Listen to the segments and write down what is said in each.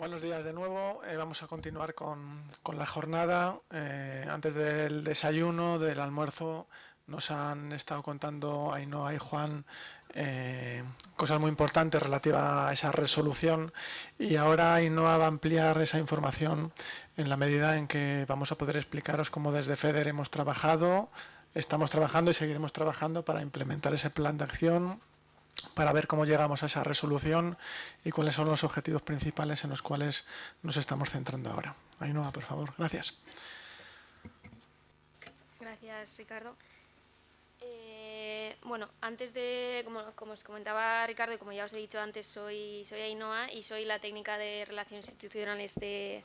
Buenos días de nuevo. Vamos a continuar con la jornada. Antes del desayuno, del almuerzo, nos han estado contando Ainhoa y Juan cosas muy importantes relativas a esa resolución, y ahora Ainhoa va a ampliar esa información en la medida en que vamos a poder explicaros cómo desde FEDER estamos trabajando y seguiremos trabajando para implementar ese plan de acción, para ver cómo llegamos a esa resolución y cuáles son los objetivos principales en los cuales nos estamos centrando ahora. Ainhoa, por favor. Gracias. Gracias, Ricardo. Bueno, antes de, como os comentaba Ricardo, y como ya os he dicho antes, soy Ainhoa y soy la técnica de Relaciones Institucionales de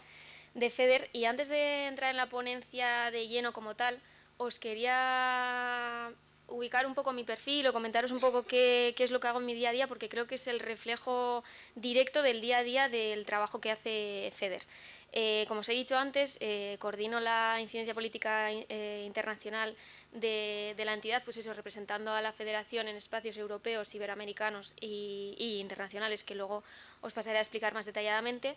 FEDER. Y antes de entrar en la ponencia de lleno como tal, os quería ubicar un poco mi perfil o comentaros un poco qué es lo que hago en mi día a día, porque creo que es el reflejo directo del día a día del trabajo que hace FEDER. Como os he dicho antes, coordino la incidencia política internacional de la entidad, pues eso, representando a la Federación en espacios europeos, iberoamericanos y internacionales, que luego os pasaré a explicar más detalladamente.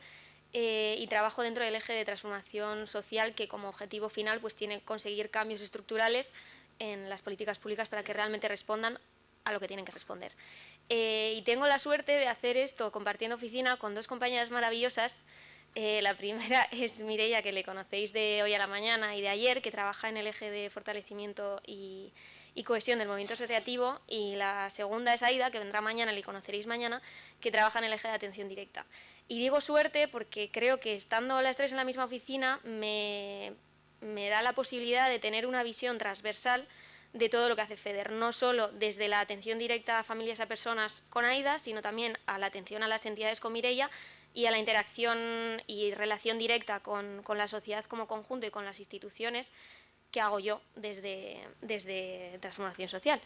Y trabajo dentro del eje de transformación social, que como objetivo final pues tiene conseguir cambios estructurales en las políticas públicas para que realmente respondan a lo que tienen que responder. Y tengo la suerte de hacer esto compartiendo oficina con dos compañeras maravillosas. La primera es Mireia, que le conocéis de Hoy a la Mañana y de ayer, que trabaja en el eje de fortalecimiento y cohesión del movimiento asociativo, y la segunda es Aida, que vendrá mañana, le conoceréis mañana, que trabaja en el eje de atención directa. Y digo suerte porque creo que estando las tres en la misma oficina me da la posibilidad de tener una visión transversal de todo lo que hace FEDER, no solo desde la atención directa a familias y a personas con Aida, sino también a la atención a las entidades con Mireia y a la interacción y relación directa con la sociedad como conjunto y con las instituciones que hago yo desde Transformación Social.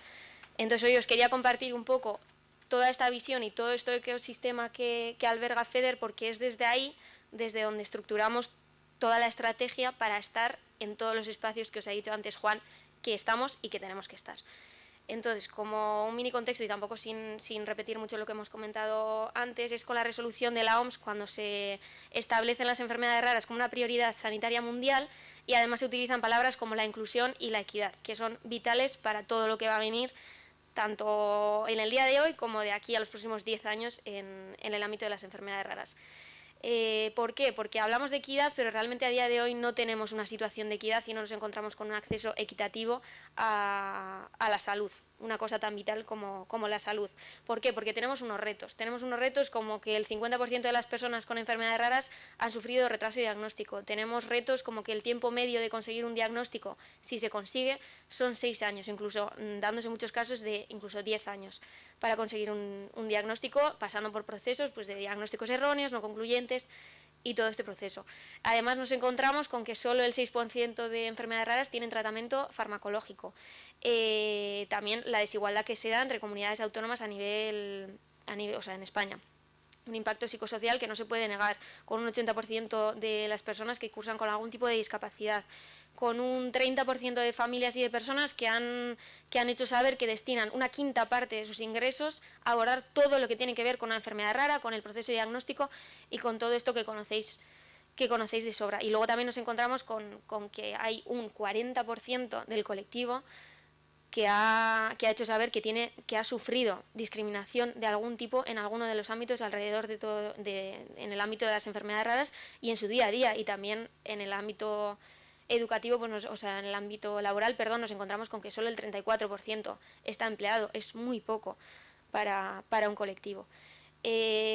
Entonces hoy os quería compartir un poco toda esta visión y todo este ecosistema que alberga FEDER, porque es desde ahí, desde donde estructuramos toda la estrategia para estar en todos los espacios que os ha dicho antes Juan, que estamos y que tenemos que estar. Entonces, como un mini contexto y tampoco sin repetir mucho lo que hemos comentado antes, es con la resolución de la OMS cuando se establecen las enfermedades raras como una prioridad sanitaria mundial, y además se utilizan palabras como la inclusión y la equidad, que son vitales para todo lo que va a venir, tanto en el día de hoy como de aquí a los próximos 10 años en el ámbito de las enfermedades raras. ¿Por qué? Porque hablamos de equidad, pero realmente a día de hoy no tenemos una situación de equidad y no nos encontramos con un acceso equitativo a la salud, una cosa tan vital como la salud. ¿Por qué? Porque tenemos unos retos como que el 50% de las personas con enfermedades raras han sufrido retraso de diagnóstico. Tenemos retos como que el tiempo medio de conseguir un diagnóstico, si se consigue, son 6 años, incluso dándose muchos casos de incluso 10 años para conseguir un diagnóstico, pasando por procesos pues, de diagnósticos erróneos, no concluyentes, y todo este proceso. Además nos encontramos con que solo el 6% de enfermedades raras tienen tratamiento farmacológico. También la desigualdad que se da entre comunidades autónomas a nivel, o sea, en España. Un impacto psicosocial que no se puede negar, con un 80% de las personas que cursan con algún tipo de discapacidad, con un 30% de familias y de personas que han hecho saber que destinan una quinta parte de sus ingresos a abordar todo lo que tiene que ver con una enfermedad rara, con el proceso de diagnóstico y con todo esto que conocéis de sobra. Y luego también nos encontramos con que hay un 40% del colectivo que ha hecho saber que ha sufrido discriminación de algún tipo en alguno de los ámbitos alrededor de todo, en el ámbito de las enfermedades raras y en su día a día, y también en el ámbito educativo, pues en el ámbito laboral, nos encontramos con que solo el 34% está empleado. Es muy poco para un colectivo.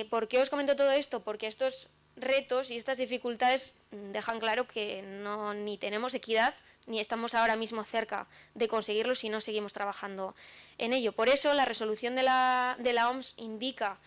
¿Por qué os comento todo esto? Porque estos retos y estas dificultades dejan claro que ni tenemos equidad ni estamos ahora mismo cerca de conseguirlo si no seguimos trabajando en ello. Por eso la resolución de la OMS indica,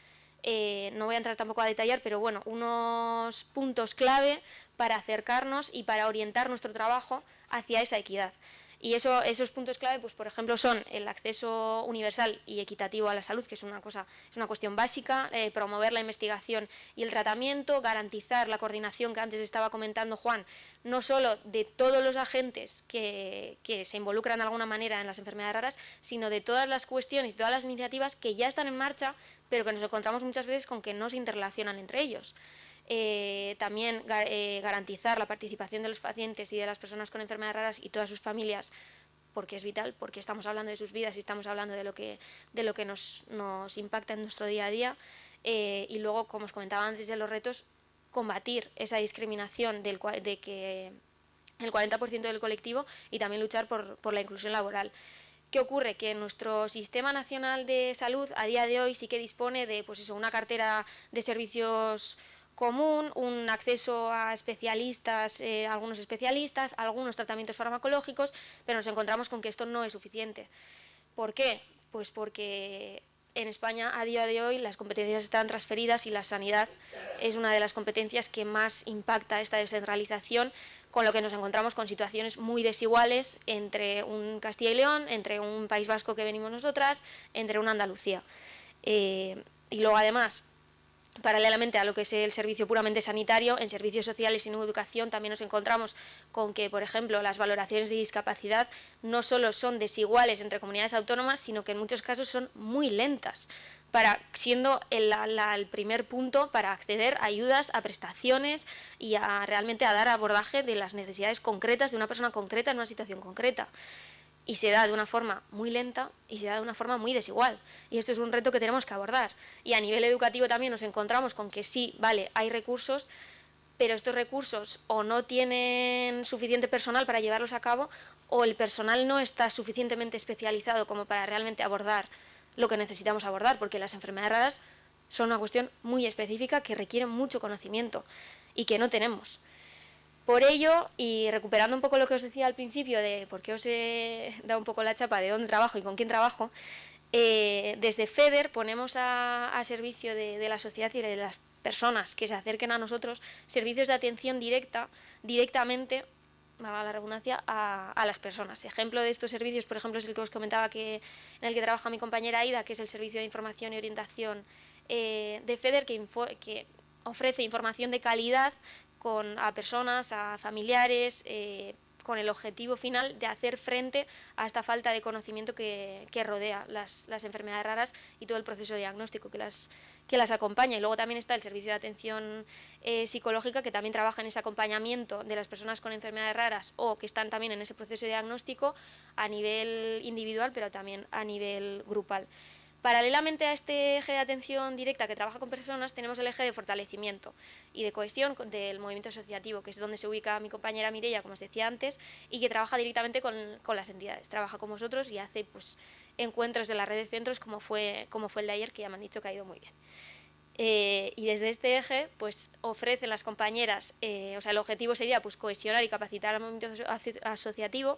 no voy a entrar tampoco a detallar, pero bueno, unos puntos clave para acercarnos y para orientar nuestro trabajo hacia esa equidad. Y esos puntos clave, pues por ejemplo, son el acceso universal y equitativo a la salud, que es una cuestión básica, promover la investigación y el tratamiento, garantizar la coordinación que antes estaba comentando Juan, no solo de todos los agentes que se involucran de alguna manera en las enfermedades raras, sino de todas las cuestiones y todas las iniciativas que ya están en marcha, pero que nos encontramos muchas veces con que no se interrelacionan entre ellos. también garantizar la participación de los pacientes y de las personas con enfermedades raras y todas sus familias, porque es vital, porque estamos hablando de sus vidas y estamos hablando de lo que nos impacta en nuestro día a día. Y luego, como os comentaba antes de los retos, combatir esa discriminación de que el 40% del colectivo, y también luchar por la inclusión laboral. ¿Qué ocurre? Que nuestro Sistema Nacional de Salud a día de hoy sí que dispone de una cartera de servicios común, un acceso a especialistas, algunos especialistas, algunos tratamientos farmacológicos, pero nos encontramos con que esto no es suficiente. ¿Por qué? Pues porque en España a día de hoy las competencias están transferidas y la sanidad es una de las competencias que más impacta esta descentralización, con lo que nos encontramos con situaciones muy desiguales entre un Castilla y León, entre un País Vasco que venimos nosotras, entre una Andalucía. Y luego además, paralelamente a lo que es el servicio puramente sanitario, en servicios sociales y en educación también nos encontramos con que, por ejemplo, las valoraciones de discapacidad no solo son desiguales entre comunidades autónomas, sino que en muchos casos son muy lentas, siendo el primer punto para acceder a ayudas, a prestaciones y realmente a dar abordaje de las necesidades concretas de una persona concreta en una situación concreta. Y se da de una forma muy lenta y se da de una forma muy desigual. Y esto es un reto que tenemos que abordar. Y a nivel educativo también nos encontramos con que sí, vale, hay recursos, pero estos recursos o no tienen suficiente personal para llevarlos a cabo, o el personal no está suficientemente especializado como para realmente abordar lo que necesitamos abordar, porque las enfermedades raras son una cuestión muy específica que requiere mucho conocimiento y que no tenemos. Por ello, y recuperando un poco lo que os decía al principio de por qué os he dado un poco la chapa de dónde trabajo y con quién trabajo, desde FEDER ponemos a servicio de la sociedad y de las personas que se acerquen a nosotros servicios de atención directamente, valga la redundancia, a las personas. Ejemplo de estos servicios, por ejemplo, es el que os comentaba en el que trabaja mi compañera Aida, que es el Servicio de Información y Orientación de FEDER, que ofrece información de calidad a personas, a familiares, con el objetivo final de hacer frente a esta falta de conocimiento que rodea las enfermedades raras y todo el proceso de diagnóstico que las acompaña. Y luego también está el servicio de atención psicológica, que también trabaja en ese acompañamiento de las personas con enfermedades raras o que están también en ese proceso de diagnóstico a nivel individual, pero también a nivel grupal. Paralelamente a este eje de atención directa que trabaja con personas, tenemos el eje de fortalecimiento y de cohesión del movimiento asociativo, que es donde se ubica mi compañera Mireia, como os decía antes, y que trabaja directamente con las entidades. Trabaja con vosotros y hace encuentros de la red de centros, como fue el de ayer, que ya me han dicho que ha ido muy bien. Y desde este eje ofrecen las compañeras, el objetivo sería cohesionar y capacitar al movimiento asociativo,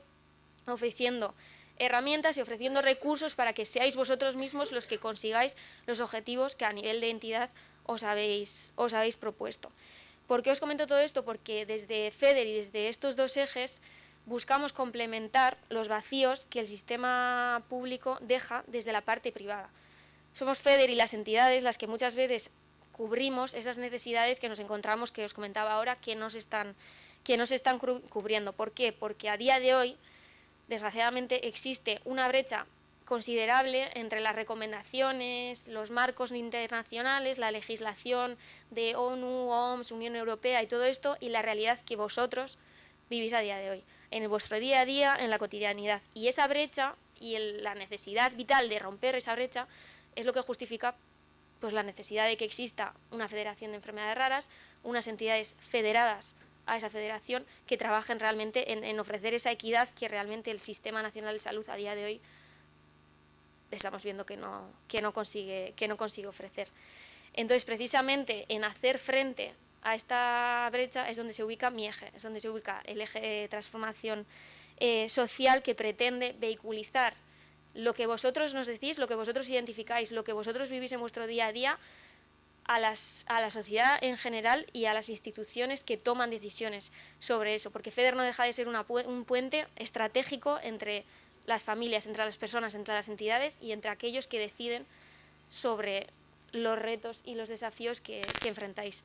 ofreciendo herramientas y ofreciendo recursos para que seáis vosotros mismos los que consigáis los objetivos que a nivel de entidad os habéis propuesto. ¿Por qué os comento todo esto? Porque desde FEDER y desde estos dos ejes buscamos complementar los vacíos que el sistema público deja desde la parte privada. Somos FEDER y las entidades las que muchas veces cubrimos esas necesidades que nos encontramos, que os comentaba ahora, que no se están cubriendo. ¿Por qué? Porque a día de hoy, desgraciadamente, existe una brecha considerable entre las recomendaciones, los marcos internacionales, la legislación de ONU, OMS, Unión Europea y todo esto, y la realidad que vosotros vivís a día de hoy, en vuestro día a día, en la cotidianidad. Y esa brecha y la necesidad vital de romper esa brecha es lo que justifica la necesidad de que exista una federación de enfermedades raras, unas entidades federadas a esa federación que trabajen realmente en ofrecer esa equidad que realmente el Sistema Nacional de Salud a día de hoy estamos viendo que no consigue ofrecer. Entonces, precisamente en hacer frente a esta brecha es donde se ubica mi eje, es donde se ubica el eje de transformación social, que pretende vehiculizar lo que vosotros nos decís, lo que vosotros identificáis, lo que vosotros vivís en vuestro día a día, a la sociedad en general y a las instituciones que toman decisiones sobre eso, porque FEDER no deja de ser un puente estratégico entre las familias, entre las personas, entre las entidades y entre aquellos que deciden sobre los retos y los desafíos que enfrentáis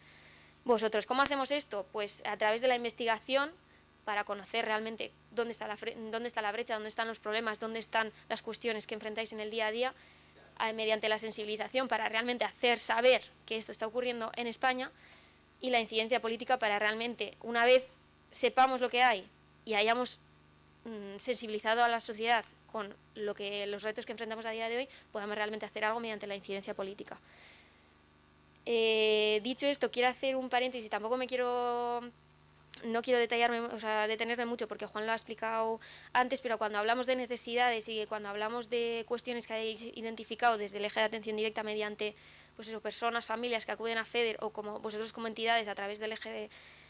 vosotros. ¿Cómo hacemos esto? Pues a través de la investigación, para conocer realmente dónde está la brecha, dónde están los problemas, dónde están las cuestiones que enfrentáis en el día a día, mediante la sensibilización para realmente hacer saber que esto está ocurriendo en España, y la incidencia política para realmente, una vez sepamos lo que hay y hayamos sensibilizado a la sociedad con los retos que enfrentamos a día de hoy, podamos realmente hacer algo mediante la incidencia política. Dicho esto, quiero hacer un paréntesis, tampoco no quiero detenerme mucho porque Juan lo ha explicado antes, pero cuando hablamos de necesidades y cuando hablamos de cuestiones que hayáis identificado desde el eje de atención directa mediante personas, familias que acuden a FEDER o como vosotros como entidades a través del eje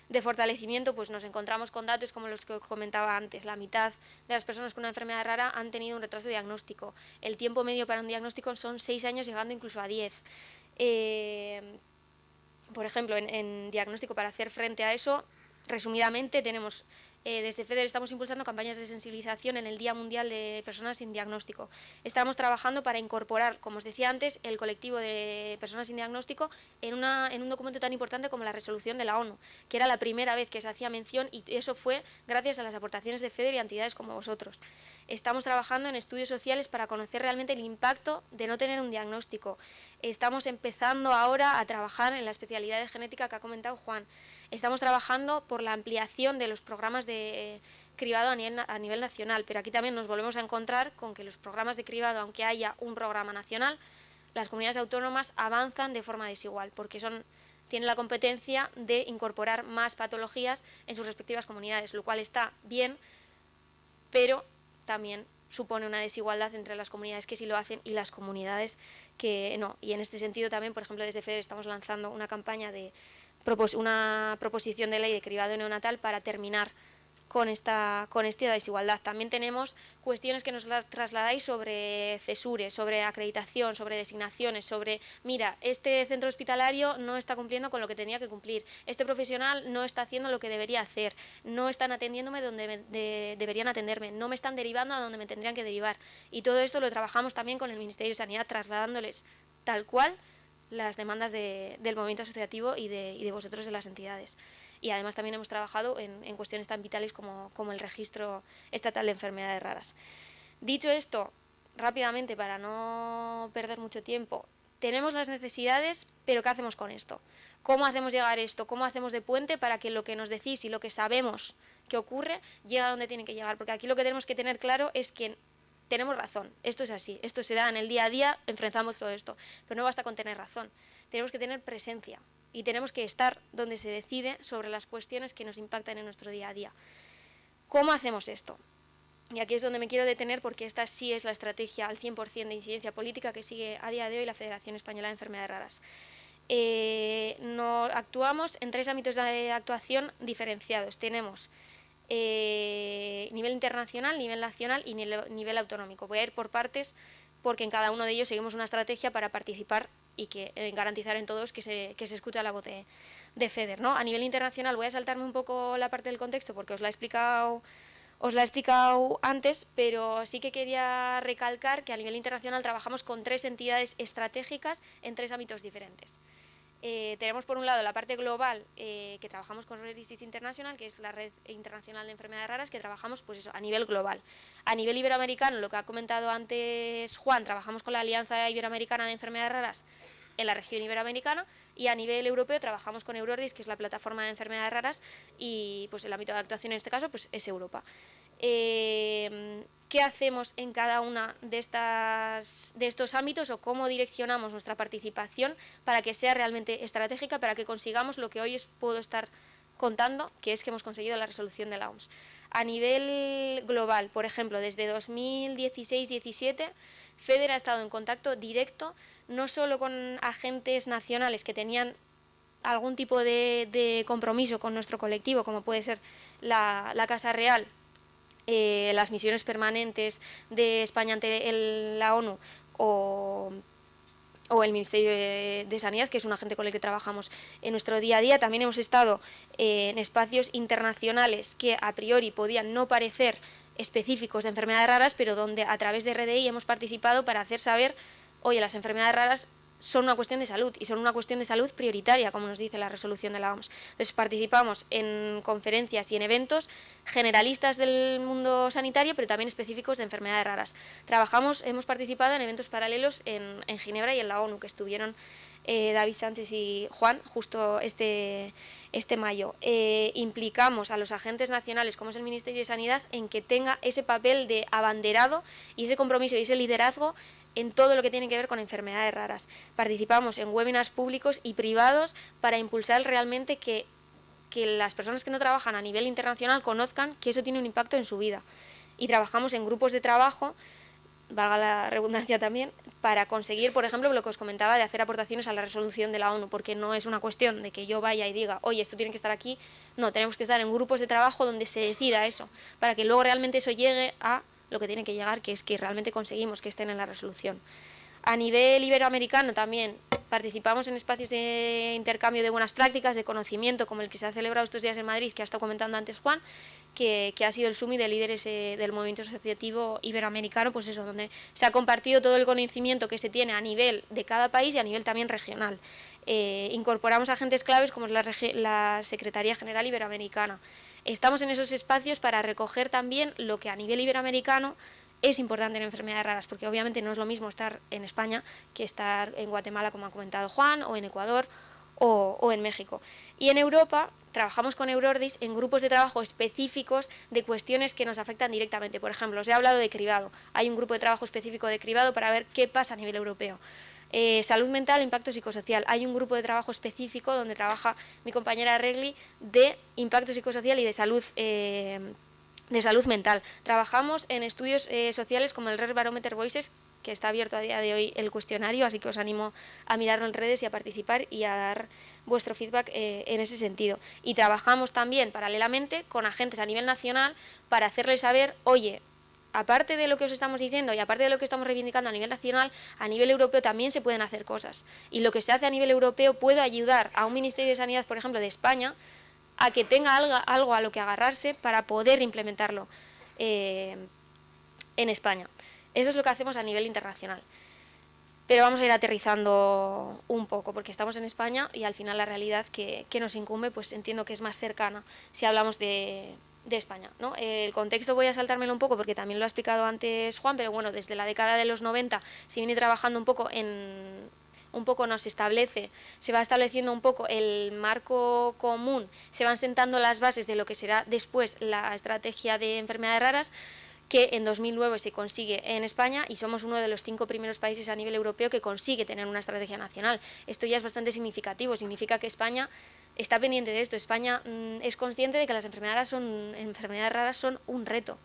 de fortalecimiento, pues nos encontramos con datos como los que os comentaba antes. La mitad de las personas con una enfermedad rara han tenido un retraso diagnóstico. El tiempo medio para un diagnóstico son 6 años, llegando incluso a 10. Por ejemplo, en diagnóstico, para hacer frente a eso, resumidamente, tenemos desde FEDER estamos impulsando campañas de sensibilización en el Día Mundial de Personas sin Diagnóstico. Estamos trabajando para incorporar, como os decía antes, el colectivo de personas sin diagnóstico en un documento tan importante como la resolución de la ONU, que era la primera vez que se hacía mención, y eso fue gracias a las aportaciones de FEDER y a entidades como vosotros. Estamos trabajando en estudios sociales para conocer realmente el impacto de no tener un diagnóstico. Estamos empezando ahora a trabajar en la especialidad de genética que ha comentado Juan. Estamos trabajando por la ampliación de los programas de cribado a nivel nacional, pero aquí también nos volvemos a encontrar con que los programas de cribado, aunque haya un programa nacional, las comunidades autónomas avanzan de forma desigual, porque tienen la competencia de incorporar más patologías en sus respectivas comunidades, lo cual está bien, pero también supone una desigualdad entre las comunidades que sí lo hacen y las comunidades que no. Y en este sentido también, por ejemplo, desde FEDER estamos lanzando una campaña una proposición de ley de cribado neonatal para terminar con esta desigualdad. También tenemos cuestiones que nos trasladáis sobre cesures, sobre acreditación, sobre designaciones, sobre, mira, este centro hospitalario no está cumpliendo con lo que tenía que cumplir, este profesional no está haciendo lo que debería hacer, no están atendiéndome donde deberían atenderme, no me están derivando a donde me tendrían que derivar. Y todo esto lo trabajamos también con el Ministerio de Sanidad, trasladándoles tal cual las demandas del movimiento asociativo y de vosotros, de las entidades. Y además también hemos trabajado en cuestiones tan vitales como el registro estatal de enfermedades raras. Dicho esto, rápidamente, para no perder mucho tiempo, tenemos las necesidades, pero ¿qué hacemos con esto? ¿Cómo hacemos llegar esto? ¿Cómo hacemos de puente para que lo que nos decís y lo que sabemos que ocurre llegue a donde tiene que llegar? Porque aquí lo que tenemos que tener claro es que tenemos razón, esto es así, esto se da en el día a día, enfrentamos todo esto, pero no basta con tener razón, tenemos que tener presencia y tenemos que estar donde se decide sobre las cuestiones que nos impactan en nuestro día a día. ¿Cómo hacemos esto? Y aquí es donde me quiero detener, porque esta sí es la estrategia al 100% de incidencia política que sigue a día de hoy la Federación Española de Enfermedades Raras. Actuamos en 3 ámbitos de actuación diferenciados. Tenemos nivel internacional, nivel nacional y nivel autonómico. Voy a ir por partes porque en cada uno de ellos seguimos una estrategia para participar y garantizar en todos que se escucha la voz de FEDER, ¿no? A nivel internacional voy a saltarme un poco la parte del contexto porque os la he explicado antes, pero sí que quería recalcar que a nivel internacional trabajamos con 3 entidades estratégicas en 3 ámbitos diferentes. Tenemos por un lado la parte global, que trabajamos con Rare Disease International, que es la red internacional de enfermedades raras, que trabajamos pues eso, a nivel global. A nivel iberoamericano, lo que ha comentado antes Juan, trabajamos con la Alianza Iberoamericana de Enfermedades Raras en la región iberoamericana, y a nivel europeo trabajamos con Eurordis, que es la plataforma de enfermedades raras, y pues el ámbito de actuación en este caso pues es Europa. ¿Qué hacemos en cada una de estos ámbitos, o cómo direccionamos nuestra participación para que sea realmente estratégica, para que consigamos lo que hoy os puedo estar contando, que es que hemos conseguido la resolución de la OMS? A nivel global, por ejemplo, desde 2016-17, FEDER ha estado en contacto directo no solo con agentes nacionales que tenían algún tipo de compromiso con nuestro colectivo, como puede ser la Casa Real, las misiones permanentes de España ante la ONU o el Ministerio de Sanidad, que es un agente con el que trabajamos en nuestro día a día. También hemos estado en espacios internacionales que a priori podían no parecer específicos de enfermedades raras, pero donde a través de RDI hemos participado para hacer saber, oye, las enfermedades raras son una cuestión de salud y son una cuestión de salud prioritaria, como nos dice la resolución de la OMS. Entonces participamos en conferencias y en eventos generalistas del mundo sanitario, pero también específicos de enfermedades raras. Hemos participado en eventos paralelos en Ginebra y en la ONU, que estuvieron David Sánchez y Juan justo este mayo. Implicamos a los agentes nacionales, como es el Ministerio de Sanidad, en que tenga ese papel de abanderado y ese compromiso y ese liderazgo en todo lo que tiene que ver con enfermedades raras. Participamos en webinars públicos y privados para impulsar realmente que las personas que no trabajan a nivel internacional conozcan que eso tiene un impacto en su vida. Y trabajamos en grupos de trabajo, valga la redundancia también, para conseguir, por ejemplo, lo que os comentaba de hacer aportaciones a la resolución de la ONU, porque no es una cuestión de que yo vaya y diga, oye, esto tiene que estar aquí. No, tenemos que estar en grupos de trabajo donde se decida eso, para que luego realmente eso llegue a lo que tiene que llegar, que es que realmente conseguimos que estén en la resolución. A nivel iberoamericano también participamos en espacios de intercambio de buenas prácticas, de conocimiento, como el que se ha celebrado estos días en Madrid, que ha estado comentando antes Juan, que ha sido el summit de líderes del movimiento asociativo iberoamericano, pues eso, donde se ha compartido todo el conocimiento que se tiene a nivel de cada país y a nivel también regional. Incorporamos agentes claves como es la Secretaría General Iberoamericana. Estamos en esos espacios para recoger también lo que a nivel iberoamericano es importante en enfermedades raras, porque obviamente no es lo mismo estar en España que estar en Guatemala, como ha comentado Juan, o en Ecuador, o en México. Y en Europa trabajamos con Eurordis en grupos de trabajo específicos de cuestiones que nos afectan directamente. Por ejemplo, os he hablado de cribado. Hay un grupo de trabajo específico de cribado para ver qué pasa a nivel europeo. Salud mental, impacto psicosocial. Hay un grupo de trabajo específico donde trabaja mi compañera Regli de impacto psicosocial y de salud mental. Trabajamos en estudios sociales como el Rare Barometer Voices, que está abierto a día de hoy el cuestionario, así que os animo a mirarlo en redes y a participar y a dar vuestro feedback en ese sentido. Y trabajamos también paralelamente con agentes a nivel nacional para hacerles saber, oye, aparte de lo que os estamos diciendo y aparte de lo que estamos reivindicando a nivel nacional, a nivel europeo también se pueden hacer cosas. Y lo que se hace a nivel europeo puede ayudar a un Ministerio de Sanidad, por ejemplo, de España, a que tenga algo a lo que agarrarse para poder implementarlo en España. Eso es lo que hacemos a nivel internacional. Pero vamos a ir aterrizando un poco, porque estamos en España y al final la realidad que nos incumbe, pues entiendo que es más cercana si hablamos de España, ¿no? El contexto voy a saltármelo un poco porque también lo ha explicado antes Juan, pero bueno, desde la década de los 90 se viene trabajando un poco nos establece, se va estableciendo un poco el marco común, se van sentando las bases de lo que será después la estrategia de enfermedades raras, que en 2009 se consigue en España y somos uno de los 5 primeros países a nivel europeo que consigue tener una estrategia nacional. Esto ya es bastante significativo, significa que España está pendiente de esto. España es consciente de que las enfermedades raras son un reto.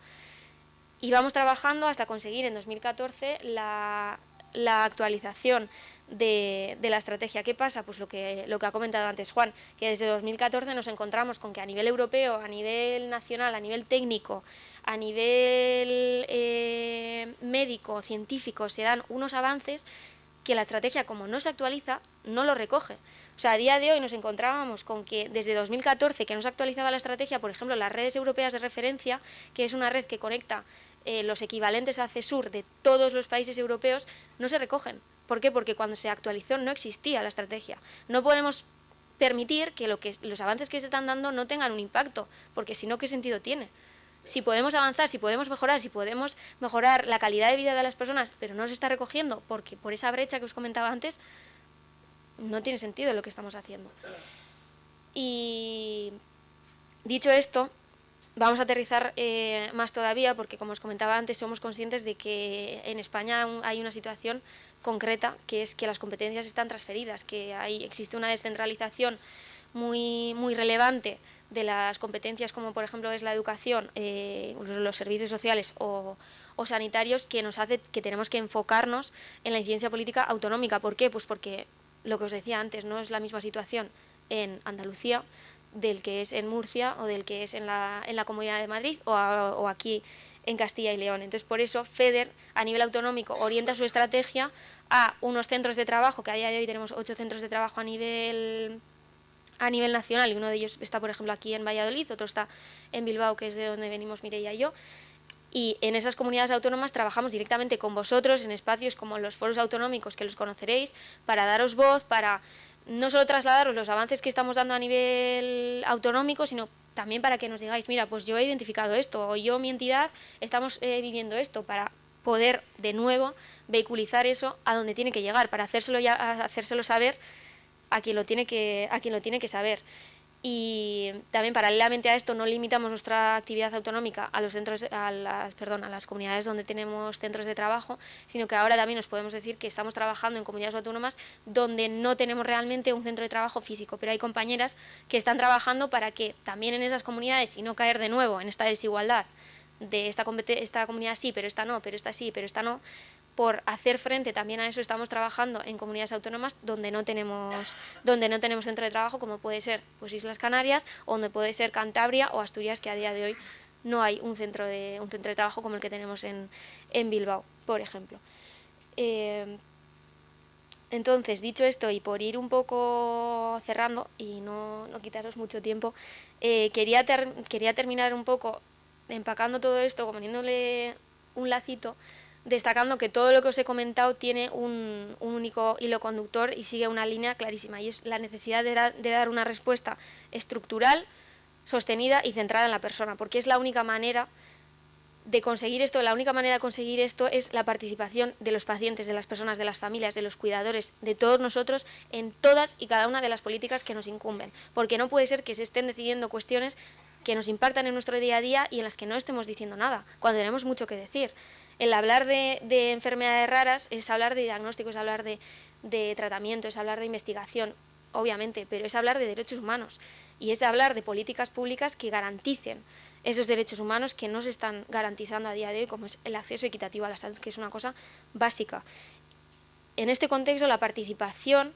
Y vamos trabajando hasta conseguir en 2014 la actualización de la estrategia. ¿Qué pasa? Pues lo que ha comentado antes Juan, que desde 2014 nos encontramos con que a nivel europeo, a nivel nacional, a nivel técnico, a nivel médico, científico, se dan unos avances que la estrategia, como no se actualiza, no lo recoge. O sea, a día de hoy nos encontrábamos con que desde 2014, que no se actualizaba la estrategia, por ejemplo, las redes europeas de referencia, que es una red que conecta los equivalentes a CESUR de todos los países europeos, no se recogen. ¿Por qué? Porque cuando se actualizó no existía la estrategia. No podemos permitir que los avances que se están dando no tengan un impacto, porque si no, ¿qué sentido tiene? Si podemos avanzar, si podemos mejorar la calidad de vida de las personas, pero no se está recogiendo porque por esa brecha que os comentaba antes, no tiene sentido lo que estamos haciendo. Y dicho esto, vamos a aterrizar más todavía porque, como os comentaba antes, somos conscientes de que en España hay una situación concreta, que es que las competencias están transferidas, que existe una descentralización muy, muy relevante de las competencias como por ejemplo es la educación, los servicios sociales o sanitarios, que nos hace que tenemos que enfocarnos en la incidencia política autonómica. ¿Por qué? Pues porque lo que os decía antes, no es la misma situación en Andalucía del que es en Murcia o del que es en la Comunidad de Madrid o aquí en Castilla y León. Entonces, por eso FEDER a nivel autonómico orienta su estrategia a unos centros de trabajo, que a día de hoy tenemos 8 centros de trabajo a nivel nacional, y uno de ellos está, por ejemplo, aquí en Valladolid, otro está en Bilbao, que es de donde venimos Mireia y yo, y en esas comunidades autónomas trabajamos directamente con vosotros en espacios como los foros autonómicos, que los conoceréis, para daros voz, para no solo trasladaros los avances que estamos dando a nivel autonómico, sino también para que nos digáis, mira, pues yo he identificado esto, o yo, mi entidad, estamos viviendo esto, para poder de nuevo vehiculizar eso a donde tiene que llegar, para hacérselo saber a quien lo tiene que saber. Y también paralelamente a esto no limitamos nuestra actividad autonómica a las comunidades donde tenemos centros de trabajo, sino que ahora también nos podemos decir que estamos trabajando en comunidades autónomas donde no tenemos realmente un centro de trabajo físico, pero hay compañeras que están trabajando para que también en esas comunidades, y no caer de nuevo en esta desigualdad de esta comunidad sí, pero esta no, pero esta sí, pero esta no, por hacer frente también a eso estamos trabajando en comunidades autónomas donde no tenemos centro de trabajo, como puede ser pues Islas Canarias, o donde puede ser Cantabria o Asturias, que a día de hoy no hay un centro de trabajo como el que tenemos en Bilbao, por ejemplo. Entonces, dicho esto, y por ir un poco cerrando y no quitaros mucho tiempo, quería terminar un poco empacando todo esto, poniéndole un lacito, destacando que todo lo que os he comentado tiene un único hilo conductor y sigue una línea clarísima, y es la necesidad de dar una respuesta estructural, sostenida y centrada en la persona, porque es la única manera de conseguir esto. La única manera de conseguir esto es la participación de los pacientes, de las personas, de las familias, de los cuidadores, de todos nosotros en todas y cada una de las políticas que nos incumben, porque no puede ser que se estén decidiendo cuestiones que nos impactan en nuestro día a día y en las que no estemos diciendo nada, cuando tenemos mucho que decir. El hablar de enfermedades raras es hablar de diagnóstico, es hablar de tratamiento, es hablar de investigación, obviamente, pero es hablar de derechos humanos y es hablar de políticas públicas que garanticen esos derechos humanos que no se están garantizando a día de hoy, como es el acceso equitativo a la salud, que es una cosa básica. En este contexto, la participación,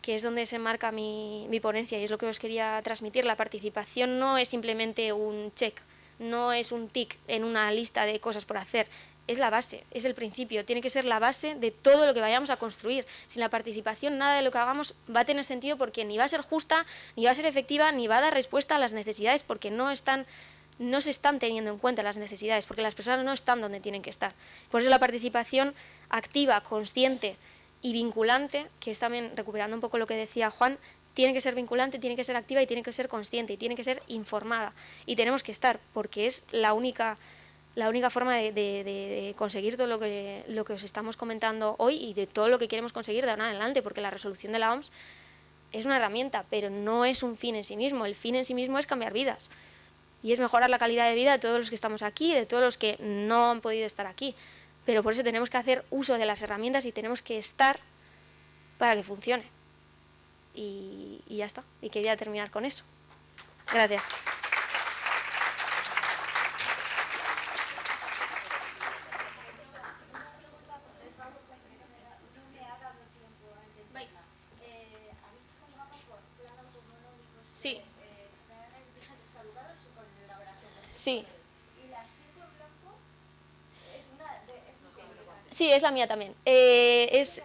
que es donde se enmarca mi ponencia y es lo que os quería transmitir, la participación no es simplemente un check, no es un tic en una lista de cosas por hacer, es la base, es el principio, tiene que ser la base de todo lo que vayamos a construir. Sin la participación nada de lo que hagamos va a tener sentido, porque ni va a ser justa, ni va a ser efectiva, ni va a dar respuesta a las necesidades, porque no se están teniendo en cuenta las necesidades, porque las personas no están donde tienen que estar. Por eso la participación activa, consciente y vinculante, que es también recuperando un poco lo que decía Juan, tiene que ser vinculante, tiene que ser activa y tiene que ser consciente y tiene que ser informada. Y tenemos que estar, porque es la única forma de conseguir todo lo que os estamos comentando hoy y de todo lo que queremos conseguir de ahora en adelante, porque la resolución de la OMS es una herramienta, pero no es un fin en sí mismo. El fin en sí mismo es cambiar vidas y es mejorar la calidad de vida de todos los que estamos aquí y de todos los que no han podido estar aquí. Pero por eso tenemos que hacer uso de las herramientas y tenemos que estar para que funcione. Y ya está. Y quería terminar con eso. Gracias. Sí. Sí. Sí, es la mía también. Es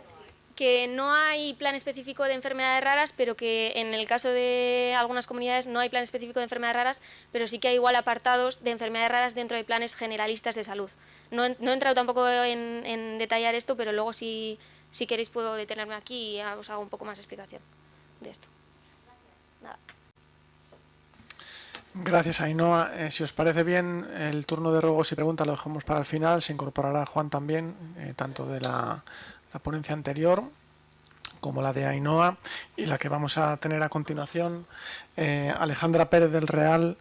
que no hay plan específico de enfermedades raras, pero que en el caso de algunas comunidades no hay plan específico de enfermedades raras, pero sí que hay igual apartados de enfermedades raras dentro de planes generalistas de salud. No he entrado tampoco en detallar esto, pero luego si queréis puedo detenerme aquí y os hago un poco más de explicación de esto. Nada. Gracias, Ainhoa. Si os parece bien, el turno de ruegos y preguntas lo dejamos para el final. Se incorporará Juan también, tanto de la ponencia anterior como la de Ainhoa, y la que vamos a tener a continuación, Alejandra Pérez del Real.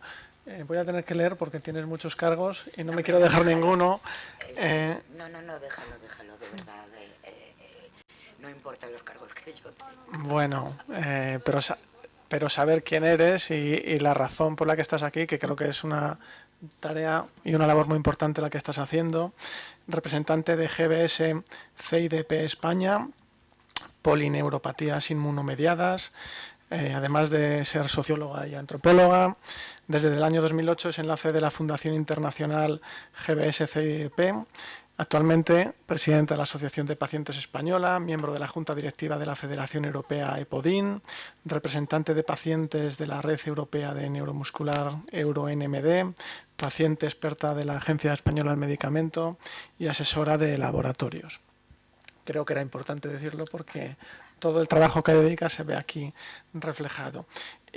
Voy a tener que leer porque tienes muchos cargos y no me quiero dejar ninguno. No, déjalo, de verdad. No importan los cargos que yo tengo. Bueno, pero saber quién eres y la razón por la que estás aquí, que creo que es una tarea y una labor muy importante la que estás haciendo. Representante de GBS CIDP España, polineuropatías inmunomediadas, además de ser socióloga y antropóloga. Desde el año 2008 es enlace de la Fundación Internacional GBS CIDP Actualmente, presidente de la Asociación de Pacientes Española, miembro de la Junta Directiva de la Federación Europea EPODIN, representante de pacientes de la Red Europea de Neuromuscular EuroNMD, paciente experta de la Agencia Española del Medicamento y asesora de laboratorios. Creo que era importante decirlo porque todo el trabajo que dedica se ve aquí reflejado.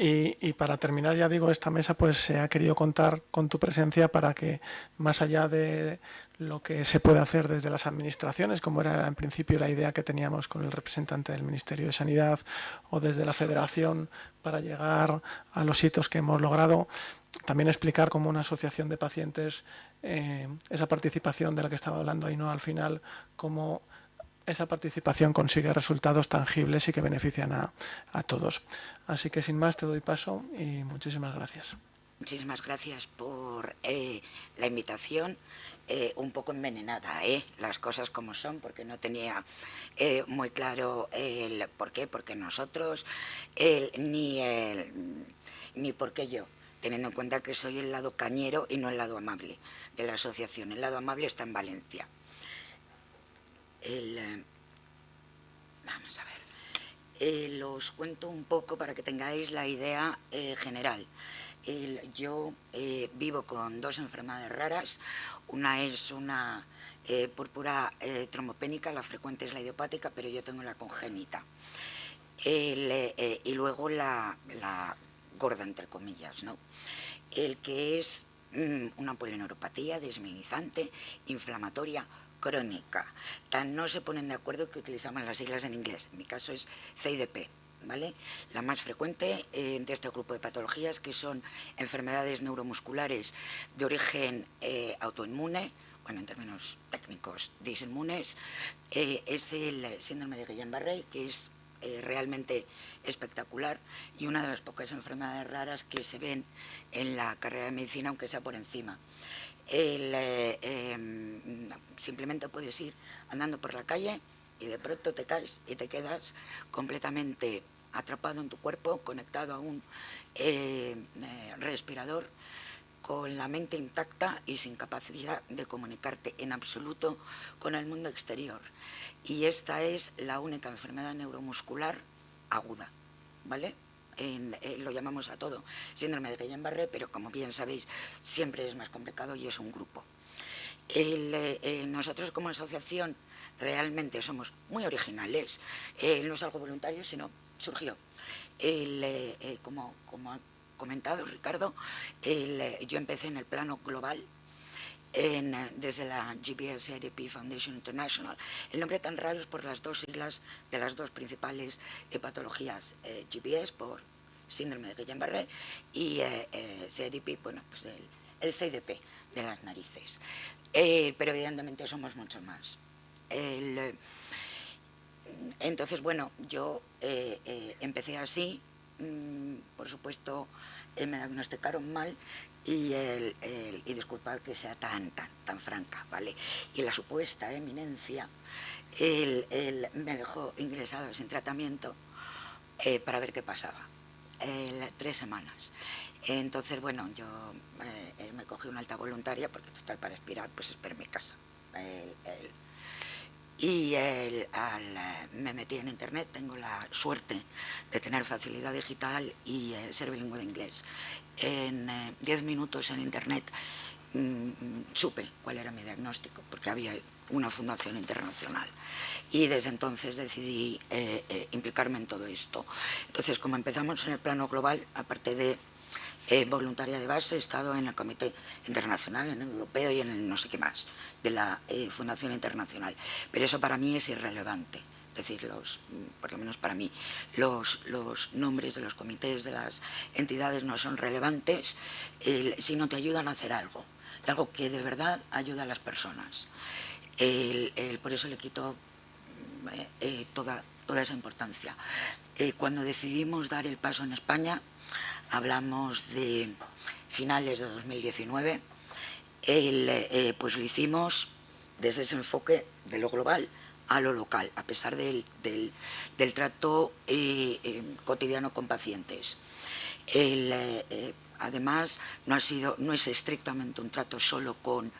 Y para terminar, ya digo, esta mesa pues se ha querido contar con tu presencia para que, más allá de lo que se puede hacer desde las administraciones, como era en principio la idea que teníamos con el representante del Ministerio de Sanidad, o desde la Federación para llegar a los hitos que hemos logrado, también explicar como una asociación de pacientes esa participación de la que estaba hablando Ainhoa al final, cómo esa participación consigue resultados tangibles y que benefician a todos. Así que sin más te doy paso y muchísimas gracias. Muchísimas gracias por la invitación, un poco envenenada, las cosas como son, porque no tenía muy claro el por qué, porque nosotros, ni por qué yo, teniendo en cuenta que soy el lado cañero y no el lado amable de la asociación. El lado amable está en Valencia. Vamos a ver, os cuento un poco para que tengáis la idea general. Yo vivo con dos enfermedades raras. Una es una púrpura trombopénica, la frecuente es la idiopática, pero yo tengo la congénita. Y luego la gorda, entre comillas, ¿no? El que es una polineuropatía desmielinizante, inflamatoria, crónica. Tan no se ponen de acuerdo que utilizamos las siglas en inglés. En mi caso es CIDP, ¿vale? La más frecuente de este grupo de patologías, que son enfermedades neuromusculares de origen autoinmune, bueno, en términos técnicos, disinmunes, es el síndrome de Guillain-Barré, que es realmente espectacular y una de las pocas enfermedades raras que se ven en la carrera de medicina, aunque sea por encima. Simplemente puedes ir andando por la calle y de pronto te caes y te quedas completamente atrapado en tu cuerpo, conectado a un respirador, con la mente intacta y sin capacidad de comunicarte en absoluto con el mundo exterior. Y esta es la única enfermedad neuromuscular aguda, ¿vale? Lo llamamos a todo síndrome de Guillain-Barré, pero como bien sabéis, siempre es más complicado y es un grupo. Nosotros como asociación realmente somos muy originales, no es algo voluntario, sino surgió. Como ha comentado Ricardo, yo empecé en el plano global, desde la GBS ADP Foundation International. El nombre tan raro es por las dos siglas de las dos principales patologías, GBS por síndrome de Guillain-Barré y CADP, bueno, pues el CIDP de las narices. Pero evidentemente somos mucho más. Entonces, bueno, yo empecé así, por supuesto me diagnosticaron mal y disculpad que sea tan franca, ¿vale? Y la supuesta eminencia, me dejó ingresado sin tratamiento para ver qué pasaba, 3 semanas. Entonces, bueno, yo me cogí una alta voluntaria, porque total, para expirar, pues espero en mi casa. Me metí en internet, tengo la suerte de tener facilidad digital y ser bilingüe de inglés. En 10 minutos en internet supe cuál era mi diagnóstico, porque había una fundación internacional. Y desde entonces decidí implicarme en todo esto. Entonces, como empezamos en el plano global, aparte de voluntaria de base, he estado en el Comité Internacional, en el Europeo y en el no sé qué más, de la Fundación Internacional. Pero eso para mí es irrelevante. Es decir, por lo menos para mí, los nombres de los comités, de las entidades no son relevantes si no te ayudan a hacer algo que de verdad ayuda a las personas. Por eso le quito toda esa importancia. Cuando decidimos dar el paso en España, hablamos de finales de 2019, pues lo hicimos desde ese enfoque de lo global a lo local, a pesar del trato cotidiano con pacientes. Además, no es estrictamente un trato solo con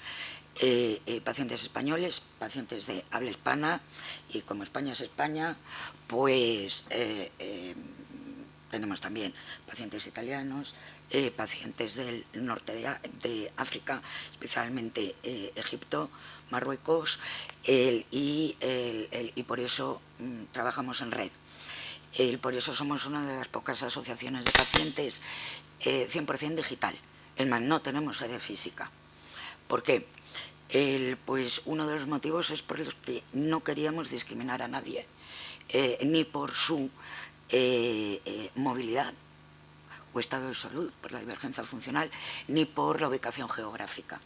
pacientes españoles, pacientes de habla hispana, y como España es España, pues tenemos también pacientes italianos, pacientes del norte de África, especialmente Egipto, Marruecos, y por eso trabajamos en red. Por eso somos una de las pocas asociaciones de pacientes 100% digital. Es más, no tenemos sede física. ¿Por qué? Pues uno de los motivos es por los que no queríamos discriminar a nadie, ni por su movilidad o estado de salud, por la divergencia funcional, ni por la ubicación geográfica.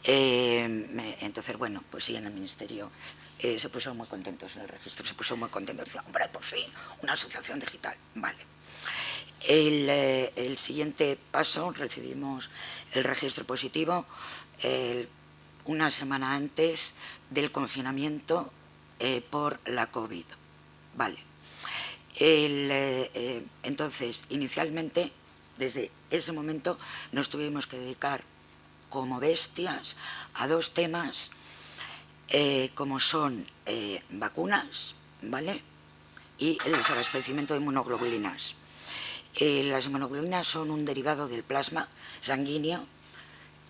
Entonces, bueno, pues sí, en el Ministerio se pusieron muy contentos, en el registro se pusieron muy contentos, decían, hombre, por fin, una asociación digital, vale. El siguiente paso, recibimos el registro positivo una semana antes del confinamiento por la COVID, vale. Entonces, inicialmente, desde ese momento, nos tuvimos que dedicar como bestias a dos temas, como son vacunas, ¿vale? Y el desabastecimiento de inmunoglobulinas. Las inmunoglobulinas son un derivado del plasma sanguíneo,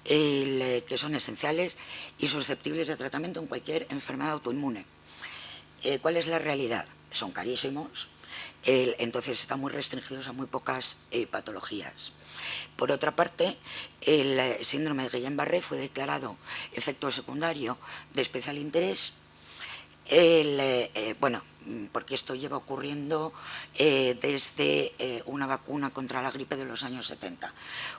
que son esenciales y susceptibles de tratamiento en cualquier enfermedad autoinmune. ¿Cuál es la realidad? Son carísimos, entonces están muy restringidos a muy pocas patologías. Por otra parte, el síndrome de Guillain-Barré fue declarado efecto secundario de especial interés, bueno, porque esto lleva ocurriendo desde una vacuna contra la gripe de los años 70.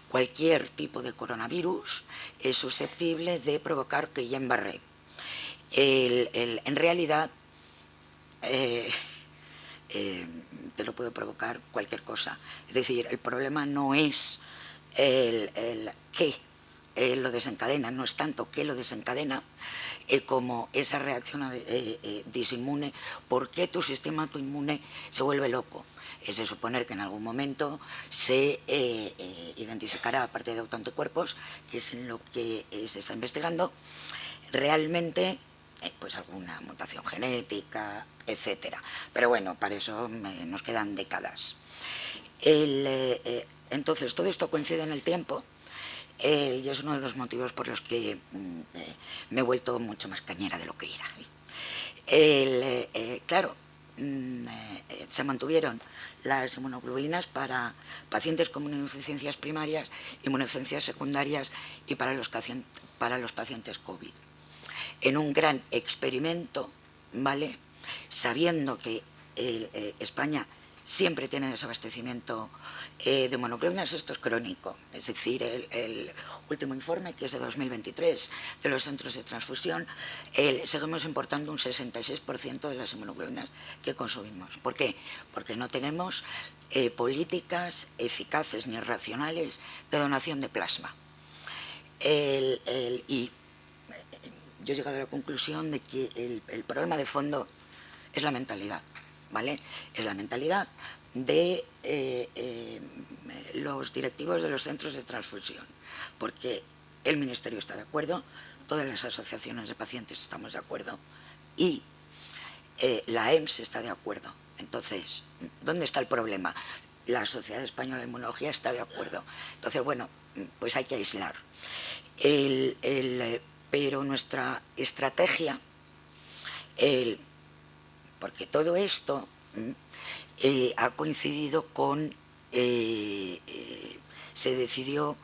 Cualquier tipo de coronavirus es susceptible de provocar Guillain-Barré. En realidad, te lo puede provocar cualquier cosa. Es decir, el problema no es el qué lo desencadena, no es tanto qué lo desencadena como esa reacción disinmune, por qué tu sistema autoinmune se vuelve loco. Es de suponer que en algún momento se identificará, aparte de autoanticuerpos, que es en lo que se está investigando, realmente pues alguna mutación genética, etcétera. Pero bueno, para eso nos quedan décadas. Entonces, todo esto coincide en el tiempo, y es uno de los motivos por los que me he vuelto mucho más cañera de lo que era. Claro, se mantuvieron las inmunoglobulinas para pacientes con inmunodeficiencias primarias, inmunodeficiencias secundarias y para los pacientes COVID. En un gran experimento, ¿vale?, sabiendo que España siempre tiene desabastecimiento de monoglobulinas, esto es crónico, es decir, el último informe, que es de 2023, de los centros de transfusión, seguimos importando un 66% de las inmunoglobulinas que consumimos. ¿Por qué? Porque no tenemos políticas eficaces ni racionales de donación de plasma. Y yo he llegado a la conclusión de que el problema de fondo es la mentalidad, ¿vale? Es la mentalidad de los directivos de los centros de transfusión, porque el Ministerio está de acuerdo, todas las asociaciones de pacientes estamos de acuerdo y la EMS está de acuerdo. Entonces, ¿dónde está el problema? La Sociedad Española de Inmunología está de acuerdo. Entonces, bueno, pues hay que aislar. Pero nuestra estrategia, porque todo esto ha coincidido con, se decidió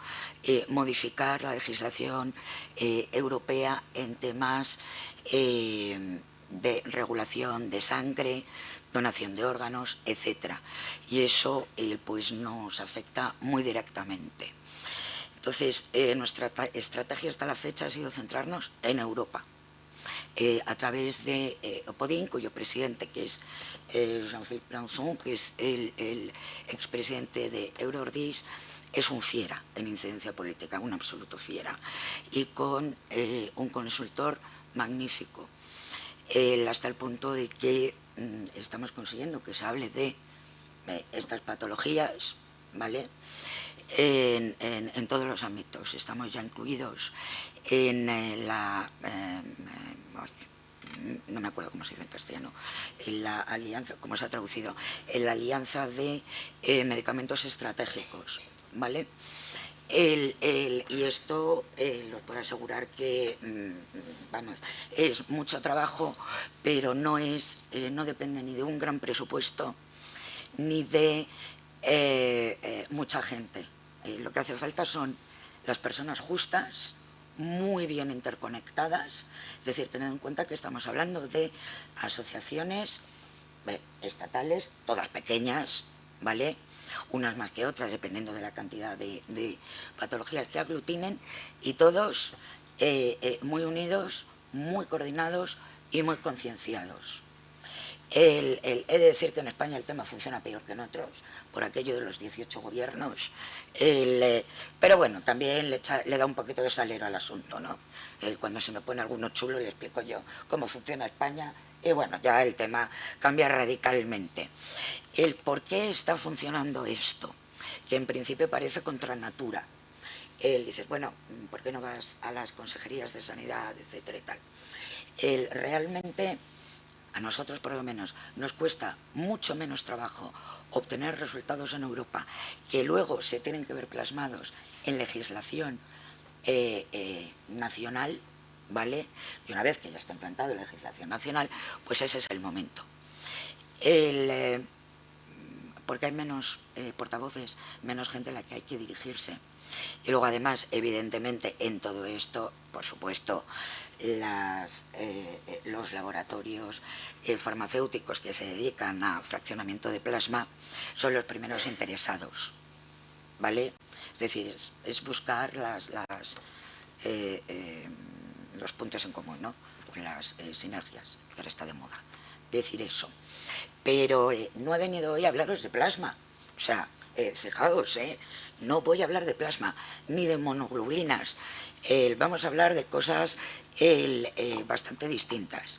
modificar la legislación europea en temas de regulación de sangre, donación de órganos, etcétera. Y eso pues nos afecta muy directamente. Entonces, nuestra estrategia hasta la fecha ha sido centrarnos en Europa, a través de Opodin, cuyo presidente, que es Jean-Philippe Plançon, que es el expresidente de Eurordis, es un fiera en incidencia política, un absoluto fiera, y con un consultor magnífico, hasta el punto de que estamos consiguiendo que se hable de estas patologías, ¿vale?, en todos los ámbitos. Estamos ya incluidos en no me acuerdo cómo se dice en castellano, en la alianza, cómo se ha traducido, en la alianza de medicamentos estratégicos, ¿vale? Y esto os puedo asegurar que vamos, es mucho trabajo, pero no depende ni de un gran presupuesto ni de mucha gente. Lo que hace falta son las personas justas, muy bien interconectadas, es decir, tened en cuenta que estamos hablando de asociaciones estatales, todas pequeñas, ¿vale?, unas más que otras, dependiendo de la cantidad de patologías que aglutinen, y todos muy unidos, muy coordinados y muy concienciados. He de decir que en España el tema funciona peor que en otros, por aquello de los 18 gobiernos, pero bueno, también le da un poquito de salero al asunto, ¿no? Cuando se me pone alguno chulo le explico yo cómo funciona España, y bueno, ya el tema cambia radicalmente. El por qué está funcionando esto, que en principio parece contra natura. Dices, bueno, ¿por qué no vas a las consejerías de sanidad, etcétera y tal? Realmente, a nosotros por lo menos, nos cuesta mucho menos trabajo obtener resultados en Europa que luego se tienen que ver plasmados en legislación nacional, ¿vale? Y una vez que ya está implantada la legislación nacional, pues ese es el momento. Porque hay menos portavoces, menos gente a la que hay que dirigirse. Y luego además, evidentemente, en todo esto, por supuesto, los laboratorios farmacéuticos que se dedican a fraccionamiento de plasma son los primeros interesados, ¿vale? Es decir, es buscar los puntos en común, ¿no? Las sinergias, que ahora está de moda decir eso. Pero no he venido hoy a hablaros de plasma, o sea, fijaos, no voy a hablar de plasma ni de monoglobulinas, vamos a hablar de cosas bastante distintas.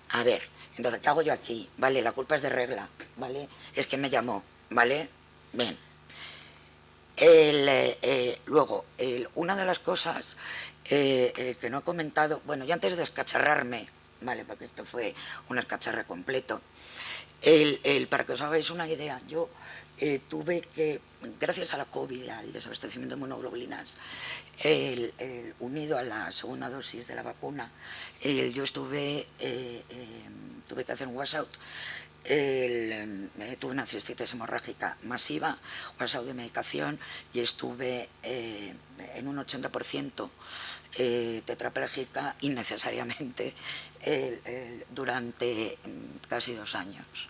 A ver, entonces, ¿qué hago yo aquí? Vale, la culpa es de Regla, ¿vale? Es que me llamó, ¿vale? Bien. Luego, una de las cosas que no he comentado, bueno, yo antes de descacharrarme, ¿vale?, porque esto fue un escacharre completo, para que os hagáis una idea, yo tuve que, gracias a la COVID, al desabastecimiento de monoglobulinas, unido a la segunda dosis de la vacuna, yo tuve que hacer un washout. Tuve una cistitis hemorrágica masiva, washout de medicación, y estuve en un 80% tetrapléjica innecesariamente durante casi 2 años.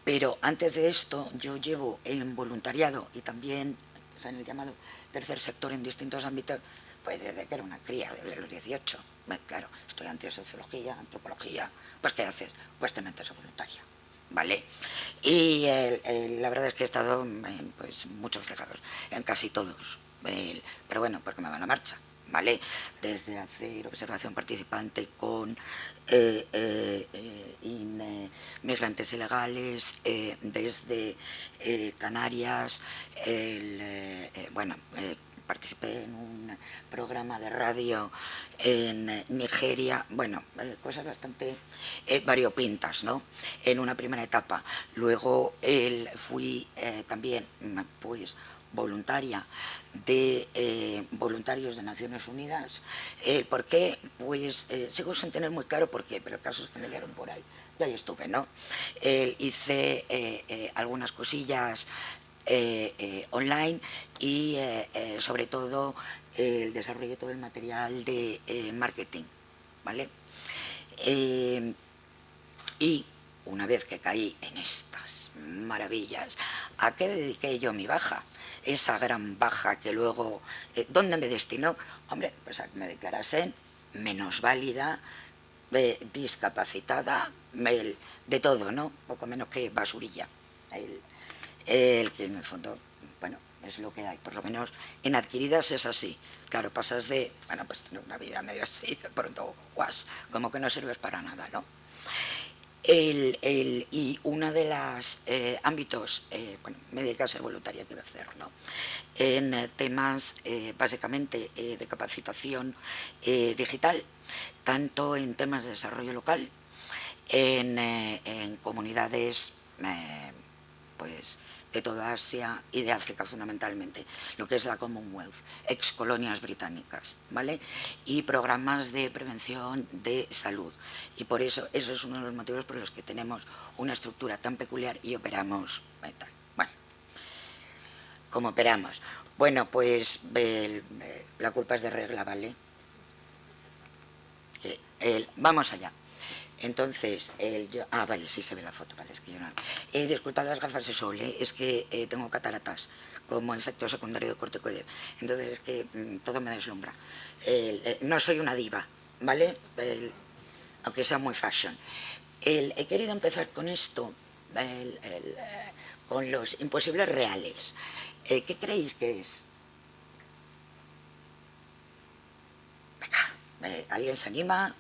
Pero antes de esto yo llevo en voluntariado y también, o sea, en el llamado tercer sector en distintos ámbitos, pues desde que era una cría, desde los 18. Bueno, claro, estudiante de sociología, antropología, pues ¿qué haces? Pues te metes a voluntaria, ¿vale? Y la verdad es que he estado en pues, muchos fregados, en casi todos, pero bueno, porque me va la marcha, ¿vale? Desde hacer observación participante con migrantes ilegales, desde Canarias, bueno, participé en un programa de radio en Nigeria, bueno, cosas bastante variopintas, ¿no?, en una primera etapa. Luego fui también, pues, voluntaria de voluntarios de Naciones Unidas. ¿Por qué? Pues sigo sin tener muy claro por qué, pero el caso es que me liaron por ahí, y ahí estuve, ¿no? Hice algunas cosillas online y sobre todo el desarrollo de todo el material de marketing, ¿vale? Y una vez que caí en estas maravillas, ¿a qué dediqué yo mi baja? Esa gran baja que luego, ¿dónde me destinó? Hombre, pues a que me declarasen menosválida, discapacitada, de todo, ¿no? Poco menos que basurilla. Que en el fondo, bueno, es lo que hay, por lo menos en adquiridas es así. Claro, pasas de, bueno, pues tener una vida medio así, de pronto, guas, como que no sirves para nada, ¿no? Y uno de los ámbitos, bueno, me dedico a ser voluntaria, quiero hacer, ¿no? En temas básicamente de capacitación digital, tanto en temas de desarrollo local, en comunidades pues de toda Asia y de África fundamentalmente, lo que es la Commonwealth, ex colonias británicas, ¿vale? Y programas de prevención de salud. Y por eso es uno de los motivos por los que tenemos una estructura tan peculiar y operamos tal. Bueno, como operamos. Bueno, pues la culpa es de regla, ¿vale? Vamos allá. Entonces, vale, sí se ve la foto, vale, es que yo no... disculpad las gafas de sol, es que tengo cataratas como efecto secundario de corticoide, entonces es que todo me deslumbra. No soy una diva, ¿vale? Aunque sea muy fashion. He querido empezar con esto, con los imposibles reales. ¿Qué creéis que es? Venga, ¿alguien se anima?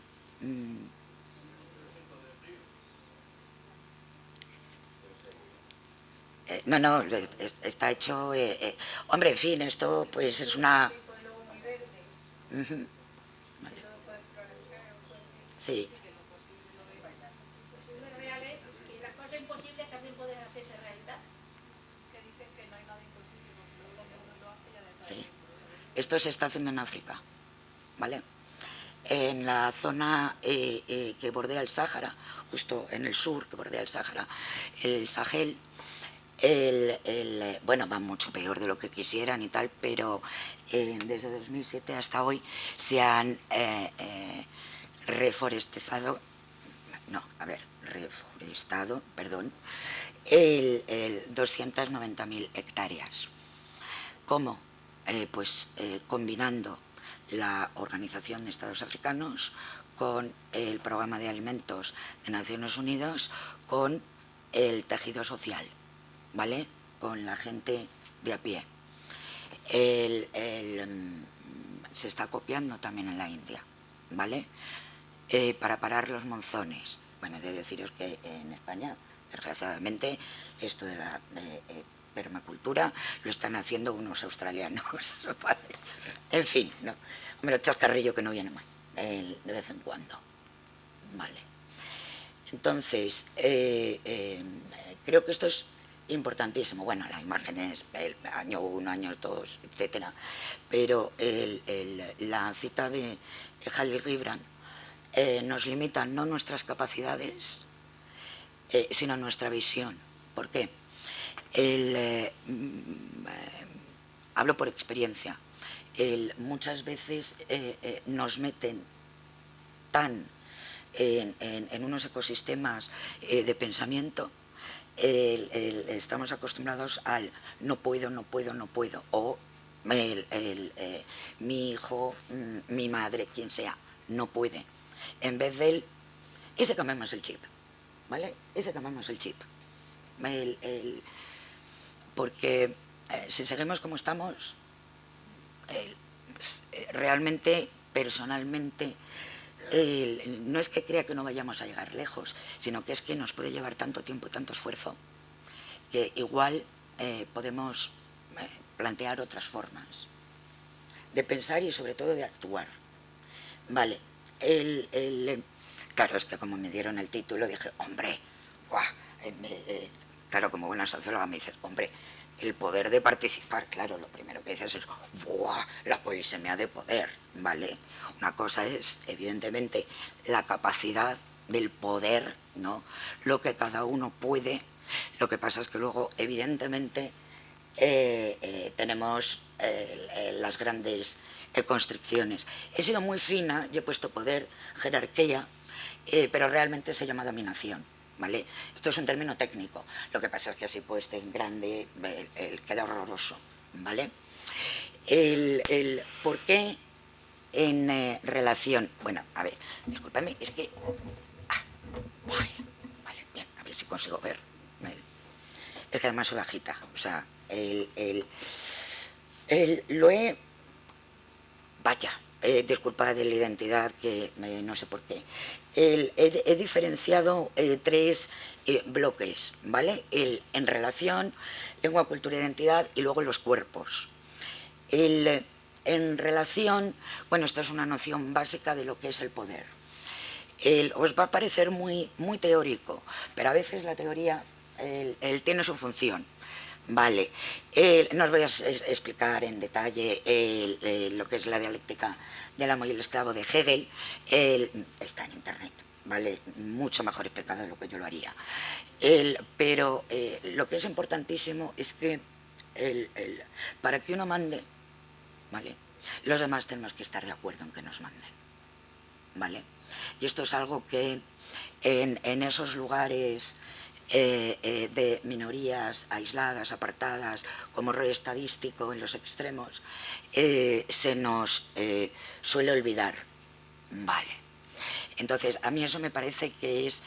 No, está hecho... hombre, en fin, esto pues es una... Vale. Sí. Las cosas imposibles también pueden hacerse realidad. Que dicen que no hay nada imposible, porque uno lo hace y además... Sí. Esto se está haciendo en África, ¿vale? En la zona que bordea el Sáhara, justo en el sur, que bordea el Sáhara, el Sahel, bueno, va mucho peor de lo que quisieran y tal, pero desde 2007 hasta hoy se han reforestado 290.000 hectáreas. ¿Cómo? Pues combinando la Organización de Estados Africanos con el Programa de Alimentos de Naciones Unidas, con el tejido social, ¿vale? Con la gente de a pie. Se está copiando también en la India, ¿vale? Para parar los monzones. Bueno, he de deciros que en España, desgraciadamente, esto de la permacultura lo están haciendo unos australianos, ¿vale? En fin, no, me lo chascarrillo que no viene mal, de vez en cuando, ¿vale? Entonces, creo que esto es importantísimo. Bueno, la imagen es el año 1, año 2, etcétera, pero la cita de Khalil Gibran nos limita no nuestras capacidades, sino nuestra visión. ¿Por qué? Hablo por experiencia. Muchas veces nos meten tan en unos ecosistemas de pensamiento, estamos acostumbrados al no puedo, no puedo, no puedo, o mi hijo, mi madre, quien sea, no puede. En vez del, ese cambiamos el chip, ¿vale? Ese cambiamos el chip. Porque si seguimos como estamos, realmente, personalmente, no es que crea que no vayamos a llegar lejos, sino que es que nos puede llevar tanto tiempo, tanto esfuerzo, que igual podemos plantear otras formas de pensar y sobre todo de actuar. Vale, claro, es que como me dieron el título dije, hombre, claro, como buena socióloga me dices, hombre, el poder de participar, claro, lo primero que dices es, ¡buah!, la polisemia de poder, ¿vale? Una cosa es, evidentemente, la capacidad del poder, ¿no? Lo que cada uno puede. Lo que pasa es que luego, evidentemente, tenemos las grandes constricciones. He sido muy fina y he puesto poder, jerarquía, pero realmente se llama dominación. ¿Vale? Esto es un término técnico, lo que pasa es que así puesto en grande queda horroroso, ¿vale? ¿Por qué en relación? Bueno, a ver, discúlpame, es que... vale, bien, a ver si consigo ver. Es que además soy bajita, o sea, lo he... Vaya, disculpad de la identidad, que no sé por qué. He diferenciado 3 bloques, ¿vale? En relación, lengua, cultura, identidad y luego los cuerpos. En relación, bueno, esto es una noción básica de lo que es el poder. Os va a parecer muy, muy teórico, pero a veces la teoría tiene su función. Vale, no os voy a explicar en detalle lo que es la dialéctica del amo y el esclavo de Hegel. Está en internet, ¿vale? Mucho mejor explicado de lo que yo lo haría. Pero lo que es importantísimo es que para que uno mande, ¿vale?, los demás tenemos que estar de acuerdo en que nos manden, ¿vale? Y esto es algo que en esos lugares de minorías aisladas, apartadas, como rol estadístico en los extremos, se nos suele olvidar, ¿vale? Entonces, a mí eso me parece que es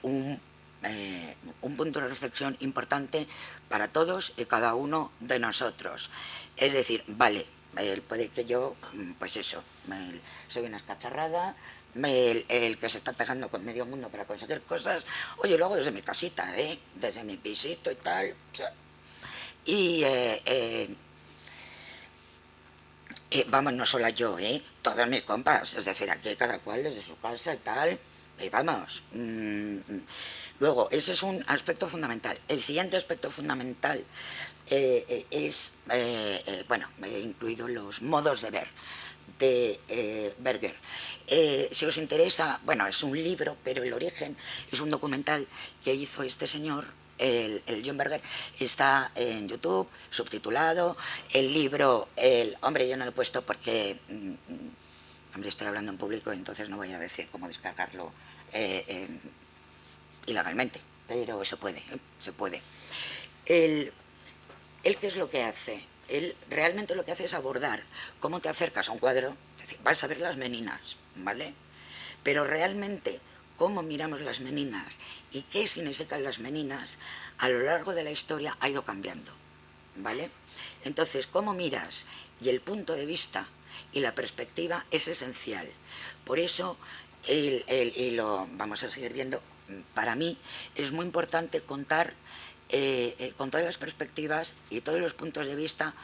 un punto de reflexión importante para todos y cada uno de nosotros. Es decir, vale, puede que yo, pues eso, soy una escacharrada, el que se está pegando con medio mundo para conseguir cosas, oye, lo hago desde mi casita, desde mi pisito y tal. O sea, y vamos, no solo yo, todos mis compas, es decir, aquí cada cual desde su casa y tal, y vamos. Luego, ese es un aspecto fundamental. El siguiente aspecto fundamental es, bueno, he incluido los modos de ver de Berger. Si os interesa, bueno, es un libro, pero el origen es un documental que hizo este señor, el John Berger. Está en YouTube, subtitulado. El libro, hombre, yo no lo he puesto porque, hombre, estoy hablando en público, entonces no voy a decir cómo descargarlo ilegalmente, pero se puede, se puede. ¿Qué es lo que hace? Él realmente lo que hace es abordar cómo te acercas a un cuadro, es decir, vas a ver las meninas, ¿vale? Pero realmente cómo miramos las meninas y qué significan las meninas a lo largo de la historia ha ido cambiando, ¿vale? Entonces, cómo miras y el punto de vista y la perspectiva es esencial. Por eso, y lo vamos a seguir viendo, para mí es muy importante contar con todas las perspectivas y todos los puntos de vista,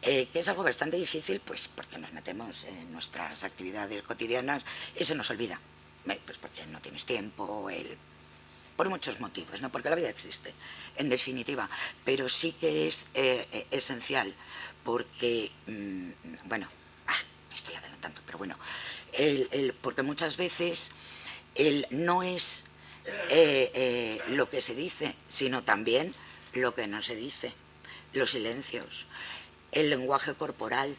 que es algo bastante difícil, pues porque nos metemos en nuestras actividades cotidianas y se nos olvida, pues porque no tienes tiempo, por muchos motivos, no porque la vida existe, en definitiva, pero sí que es esencial, porque, bueno, me estoy adelantando, pero bueno, porque muchas veces no es lo que se dice, sino también lo que no se dice, los silencios, el lenguaje corporal.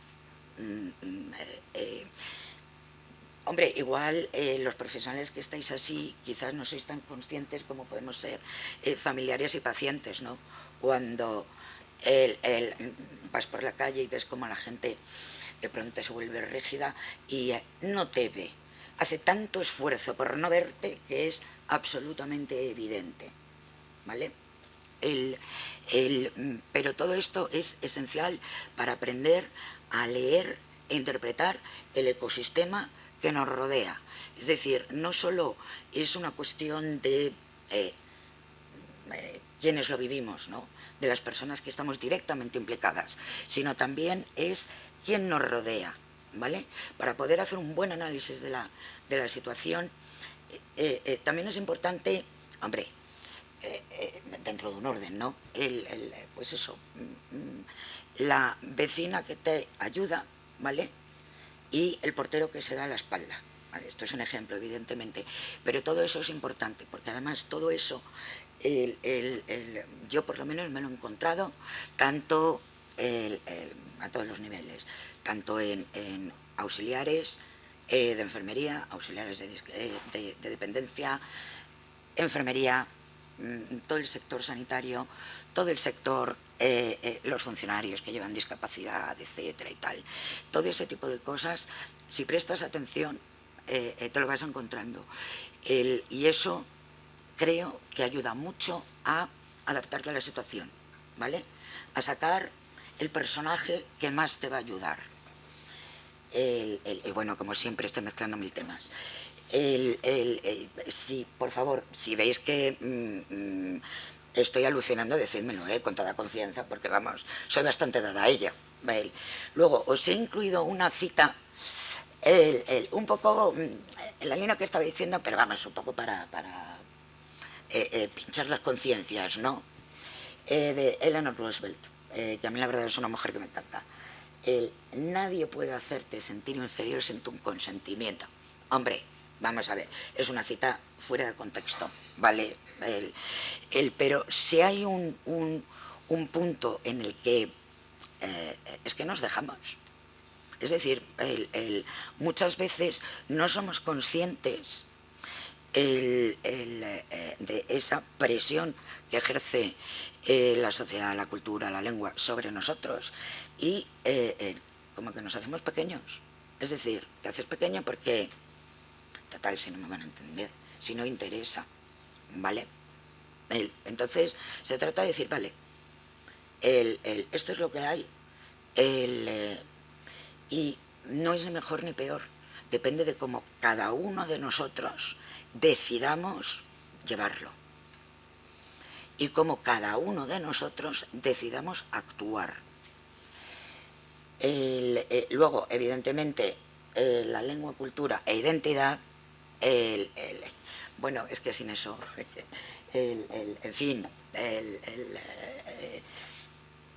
Hombre, igual los profesionales que estáis así quizás no sois tan conscientes como podemos ser familiares y pacientes, ¿no? Cuando vas por la calle y ves como la gente de pronto se vuelve rígida y no te ve, hace tanto esfuerzo por no verte que es absolutamente evidente, ¿vale? Pero todo esto es esencial para aprender a leer e interpretar el ecosistema que nos rodea. Es decir, no solo es una cuestión de quienes lo vivimos, ¿no?, de las personas que estamos directamente implicadas, sino también es quién nos rodea, ¿vale? Para poder hacer un buen análisis de la situación, también es importante, hombre, dentro de un orden, ¿no? Pues eso, la vecina que te ayuda, ¿vale?, y el portero que se da la espalda, ¿vale? Esto es un ejemplo, evidentemente, pero todo eso es importante, porque además todo eso, yo por lo menos me lo he encontrado tanto a todos los niveles, tanto en auxiliares de enfermería, auxiliares de dependencia, enfermería, todo el sector sanitario, todo el sector, los funcionarios que llevan discapacidad, etcétera y tal. Todo ese tipo de cosas, si prestas atención, te lo vas encontrando. Y eso creo que ayuda mucho a adaptarte a la situación, ¿vale? A sacar el personaje que más te va a ayudar. y bueno, como siempre estoy mezclando mil temas. Sí, por favor, si veis que estoy alucinando, decídmelo, con toda confianza, porque vamos, soy bastante dada a ello. Luego, os he incluido una cita, un poco en la línea que estaba diciendo, pero vamos, un poco para pinchar las conciencias, ¿no? De Eleanor Roosevelt, que a mí la verdad es una mujer que me encanta. Nadie puede hacerte sentir inferior sin tu consentimiento. Hombre, vamos a ver, es una cita fuera de contexto, ¿vale? Pero si hay un punto en el que es que nos dejamos. Es decir, muchas veces no somos conscientes de esa presión que ejerce la sociedad, la cultura, la lengua sobre nosotros y como que nos hacemos pequeños. Es decir, te haces pequeño porque, total, si no me van a entender, si no interesa, ¿vale? Entonces, se trata de decir, vale, esto es lo que hay, y no es ni mejor ni peor, depende de cómo cada uno de nosotros decidamos llevarlo y cómo cada uno de nosotros decidamos actuar. Luego, evidentemente, la lengua, cultura e identidad, bueno, es que sin eso, en fin,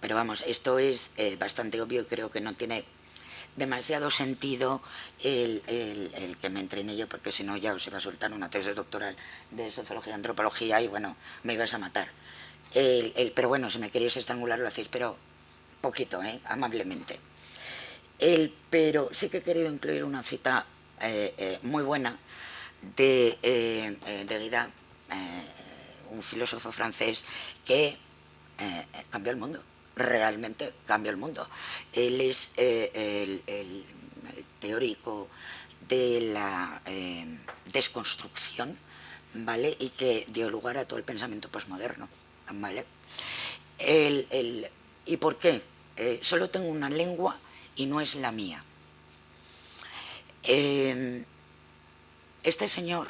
pero vamos, esto es bastante obvio y creo que no tiene demasiado sentido el que me entre en ello, porque si no ya os iba a soltar una tesis doctoral de sociología y antropología y bueno, me ibas a matar. Pero bueno, si me queréis estrangular lo hacéis, pero poquito, amablemente. Pero sí que he querido incluir una cita muy buena de Derrida, un filósofo francés que cambió el mundo. Realmente cambió el mundo. Él es el teórico de la desconstrucción, ¿vale? Y que dio lugar a todo el pensamiento posmoderno, ¿vale? ¿Y por qué? Solo tengo una lengua y no es la mía. Este señor,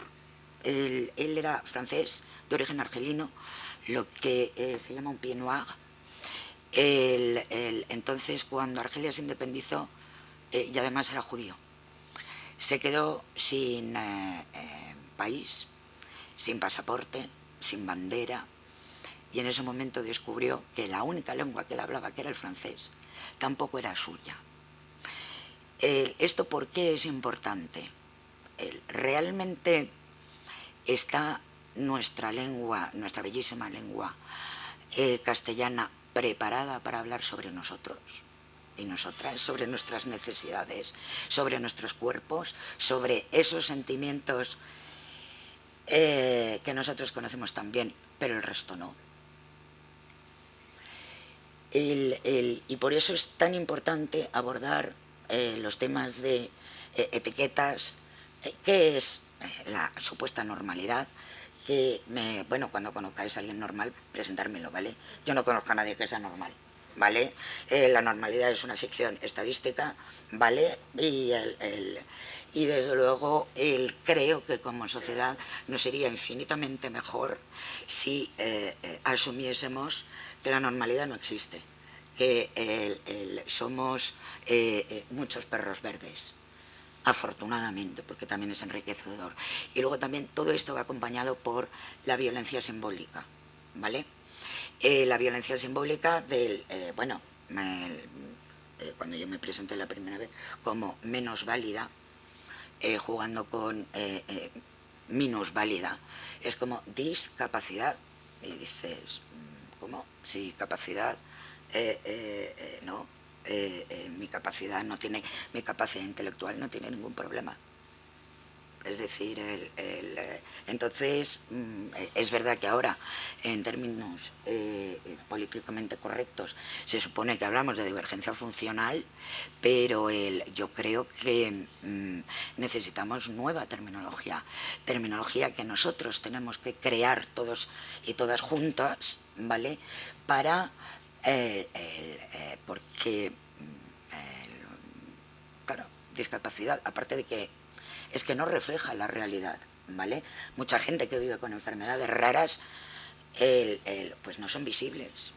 él era francés, de origen argelino, lo que se llama un pied noir. Entonces, cuando Argelia se independizó, y además era judío, se quedó sin país, sin pasaporte, sin bandera, y en ese momento descubrió que la única lengua que él hablaba, que era el francés, tampoco era suya. ¿Esto por qué es importante? Realmente está nuestra lengua, nuestra bellísima lengua castellana, preparada para hablar sobre nosotros y nosotras, sobre nuestras necesidades, sobre nuestros cuerpos, sobre esos sentimientos que nosotros conocemos tan bien, pero el resto no. Y por eso es tan importante abordar los temas de etiquetas, qué es la supuesta normalidad, que bueno, cuando conozcáis a alguien normal, presentármelo, ¿vale? Yo no conozco a nadie que sea normal, ¿vale? La normalidad es una ficción estadística, ¿vale? Y desde luego creo que como sociedad nos sería infinitamente mejor si asumiésemos que la normalidad no existe, que somos muchos perros verdes, afortunadamente, porque también es enriquecedor. Y luego también todo esto va acompañado por la violencia simbólica, ¿vale? La violencia simbólica del, bueno, cuando yo me presenté la primera vez como menos válida, jugando con minusválida, es como discapacidad, y dices, ¿cómo? Sí, capacidad, no. Mi capacidad no tiene, mi capacidad intelectual no tiene ningún problema. Es decir, entonces es verdad que ahora en términos políticamente correctos se supone que hablamos de divergencia funcional, pero yo creo que necesitamos nueva terminología que nosotros tenemos que crear todos y todas juntas, ¿vale? Para porque claro, discapacidad, aparte de que es que no refleja la realidad, ¿vale? Mucha gente que vive con enfermedades raras, pues no son visibles.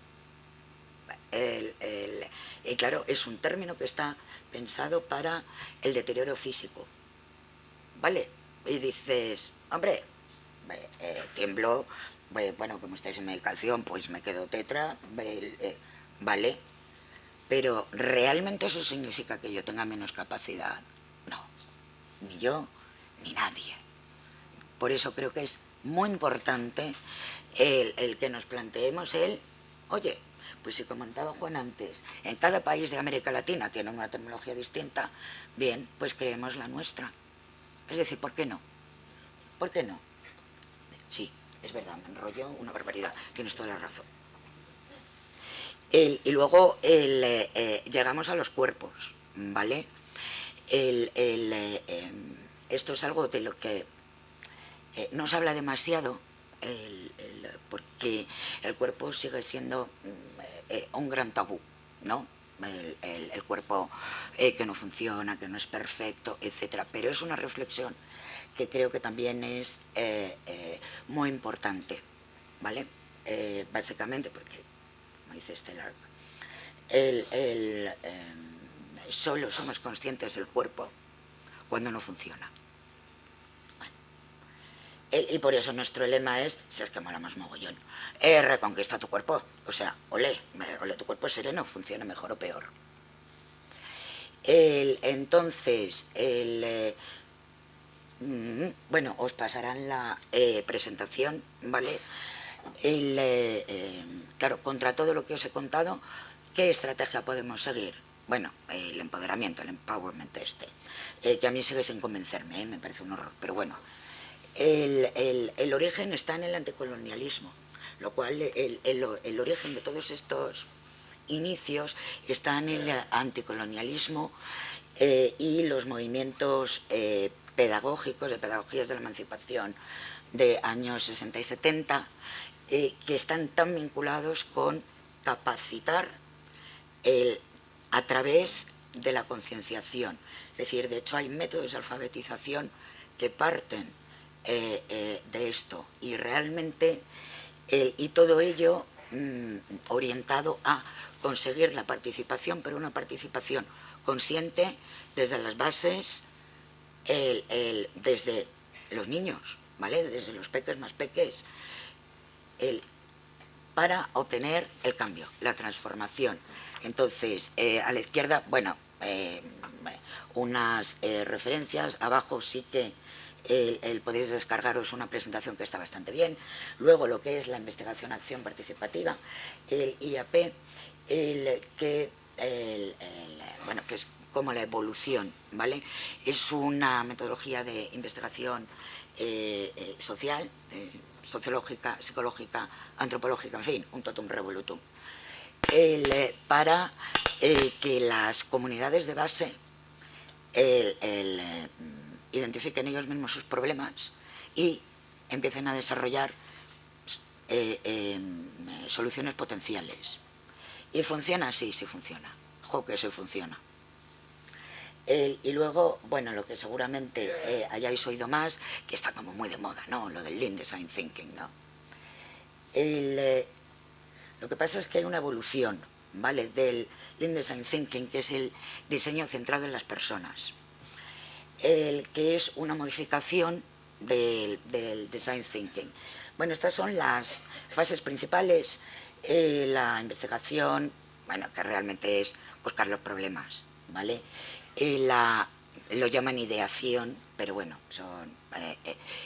Y claro, es un término que está pensado para el deterioro físico, ¿vale? Y dices, hombre, tiemblo, bueno, como estáis en medicación, pues me quedo tetra, ¿vale? Pero ¿realmente eso significa que yo tenga menos capacidad? No, ni yo, ni nadie. Por eso creo que es muy importante el que nos planteemos oye, pues si comentaba Juan antes, en cada país de América Latina tiene una tecnología distinta, bien, pues creemos la nuestra. Es decir, ¿por qué no? ¿Por qué no? Sí, es verdad, me enrollo una barbaridad, tienes toda la razón. Y luego llegamos a los cuerpos, ¿vale? Esto es algo de lo que no se habla demasiado, porque el cuerpo sigue siendo un gran tabú, ¿no? El cuerpo que no funciona, que no es perfecto, etcétera. Pero es una reflexión que creo que también es muy importante, ¿vale? Básicamente porque, como dice Estelar, solo somos conscientes del cuerpo cuando no funciona. Y por eso nuestro lema es, si es que molamos mogollón, reconquista tu cuerpo. O sea, ole tu cuerpo es sereno, funciona mejor o peor. Entonces, bueno, os pasarán la presentación, ¿vale? Claro, contra todo lo que os he contado, ¿qué estrategia podemos seguir? Bueno, el empoderamiento, el empowerment que a mí sigue sin convencerme, me parece un horror, pero bueno. El origen está en el anticolonialismo, lo cual el origen de todos estos inicios está en el anticolonialismo y los movimientos pedagógicos, de pedagogías de la emancipación de años 60 y 70, que están tan vinculados con capacitar a través de la concienciación. Es decir, de hecho hay métodos de alfabetización que parten de esto y realmente y todo ello orientado a conseguir la participación, pero una participación consciente desde las bases, desde los niños, ¿vale? Desde los peques más peques, para obtener el cambio, la transformación. Entonces, a la izquierda, bueno, unas referencias, abajo sí que podéis descargaros una presentación que está bastante bien. Luego lo que es la investigación acción participativa, el IAP, bueno, que es como la evolución, ¿vale? Es una metodología de investigación social, sociológica, psicológica, antropológica, en fin, un totum revolutum, para que las comunidades de base identifiquen ellos mismos sus problemas y empiecen a desarrollar soluciones potenciales. ¿Y funciona? Sí, sí funciona. Jo, que sí funciona. Y luego, bueno, lo que seguramente hayáis oído más, que está como muy de moda, ¿no? Lo del Lean Design Thinking, ¿no? Lo que pasa es que hay una evolución, ¿vale? Del Lean Design Thinking, que es el diseño centrado en las personas. Que es una modificación del Design Thinking. Bueno, estas son las fases principales. La investigación, bueno, que realmente es buscar los problemas, ¿vale? Lo llaman ideación, pero bueno, son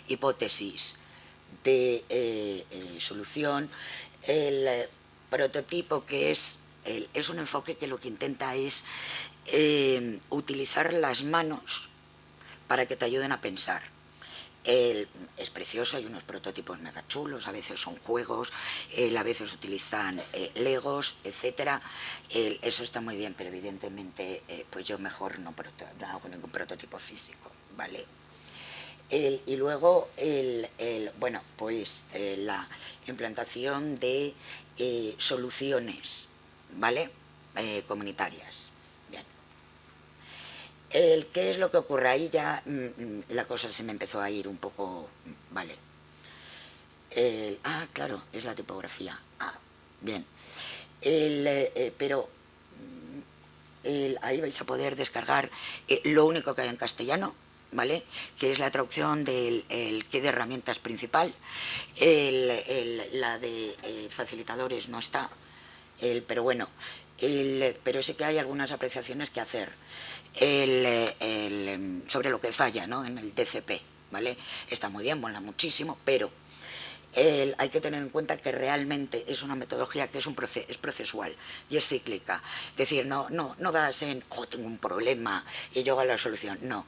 hipótesis de solución. El prototipo, que es un enfoque que lo que intenta es utilizar las manos para que te ayuden a pensar. Es precioso, hay unos prototipos mega chulos, a veces son juegos, a veces utilizan legos, etcétera. Eso está muy bien, pero evidentemente pues yo mejor no hago ningún prototipo físico, ¿vale? Y luego, bueno, pues la implantación de soluciones, ¿vale? Comunitarias. Bien. ¿Qué es lo que ocurre? Ahí ya la cosa se me empezó a ir un poco... Vale. Claro, es la tipografía. Bien. Pero ahí vais a poder descargar lo único que hay en castellano, ¿vale? Que es la traducción del kit de herramientas principal. La de facilitadores no está, pero bueno, pero sí que hay algunas apreciaciones que hacer sobre lo que falla, ¿no? En el DCP, ¿vale? Está muy bien, mola muchísimo, pero hay que tener en cuenta que realmente es una metodología que es procesual y es cíclica. Es decir, no vas en, tengo un problema y yo hago la solución. No,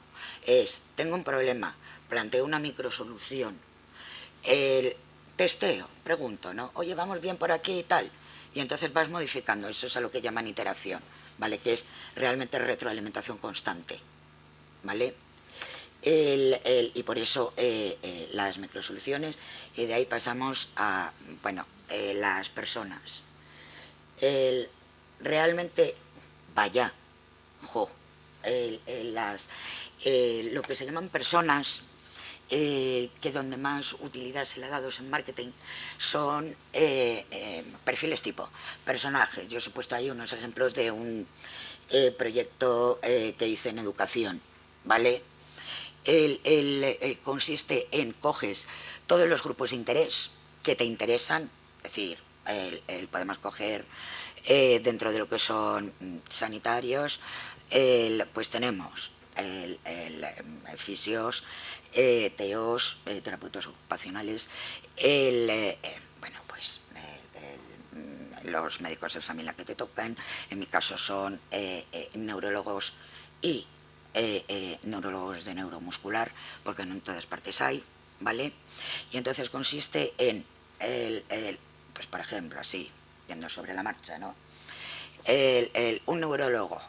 tengo un problema, planteo una microsolución, testeo, pregunto, ¿no? Oye, vamos bien por aquí y tal. Y entonces vas modificando, eso es a lo que llaman iteración, ¿vale? Que es realmente retroalimentación constante, ¿vale? Y por eso las microsoluciones, y de ahí pasamos a, bueno, las personas. Realmente, vaya, lo que se llaman personas, que donde más utilidad se le ha dado en marketing son perfiles tipo, personajes. Yo os he puesto ahí unos ejemplos de un proyecto que hice en educación, ¿vale? Consiste en coges todos los grupos de interés que te interesan, es decir, podemos coger dentro de lo que son sanitarios, pues tenemos fisios, TEOs, terapeutas ocupacionales, bueno, pues los médicos de familia que te tocan, en mi caso son neurólogos y neurólogos de neuromuscular, porque no en todas partes hay, ¿vale? Y entonces consiste en, pues por ejemplo, así, yendo sobre la marcha, ¿no? Un neurólogo,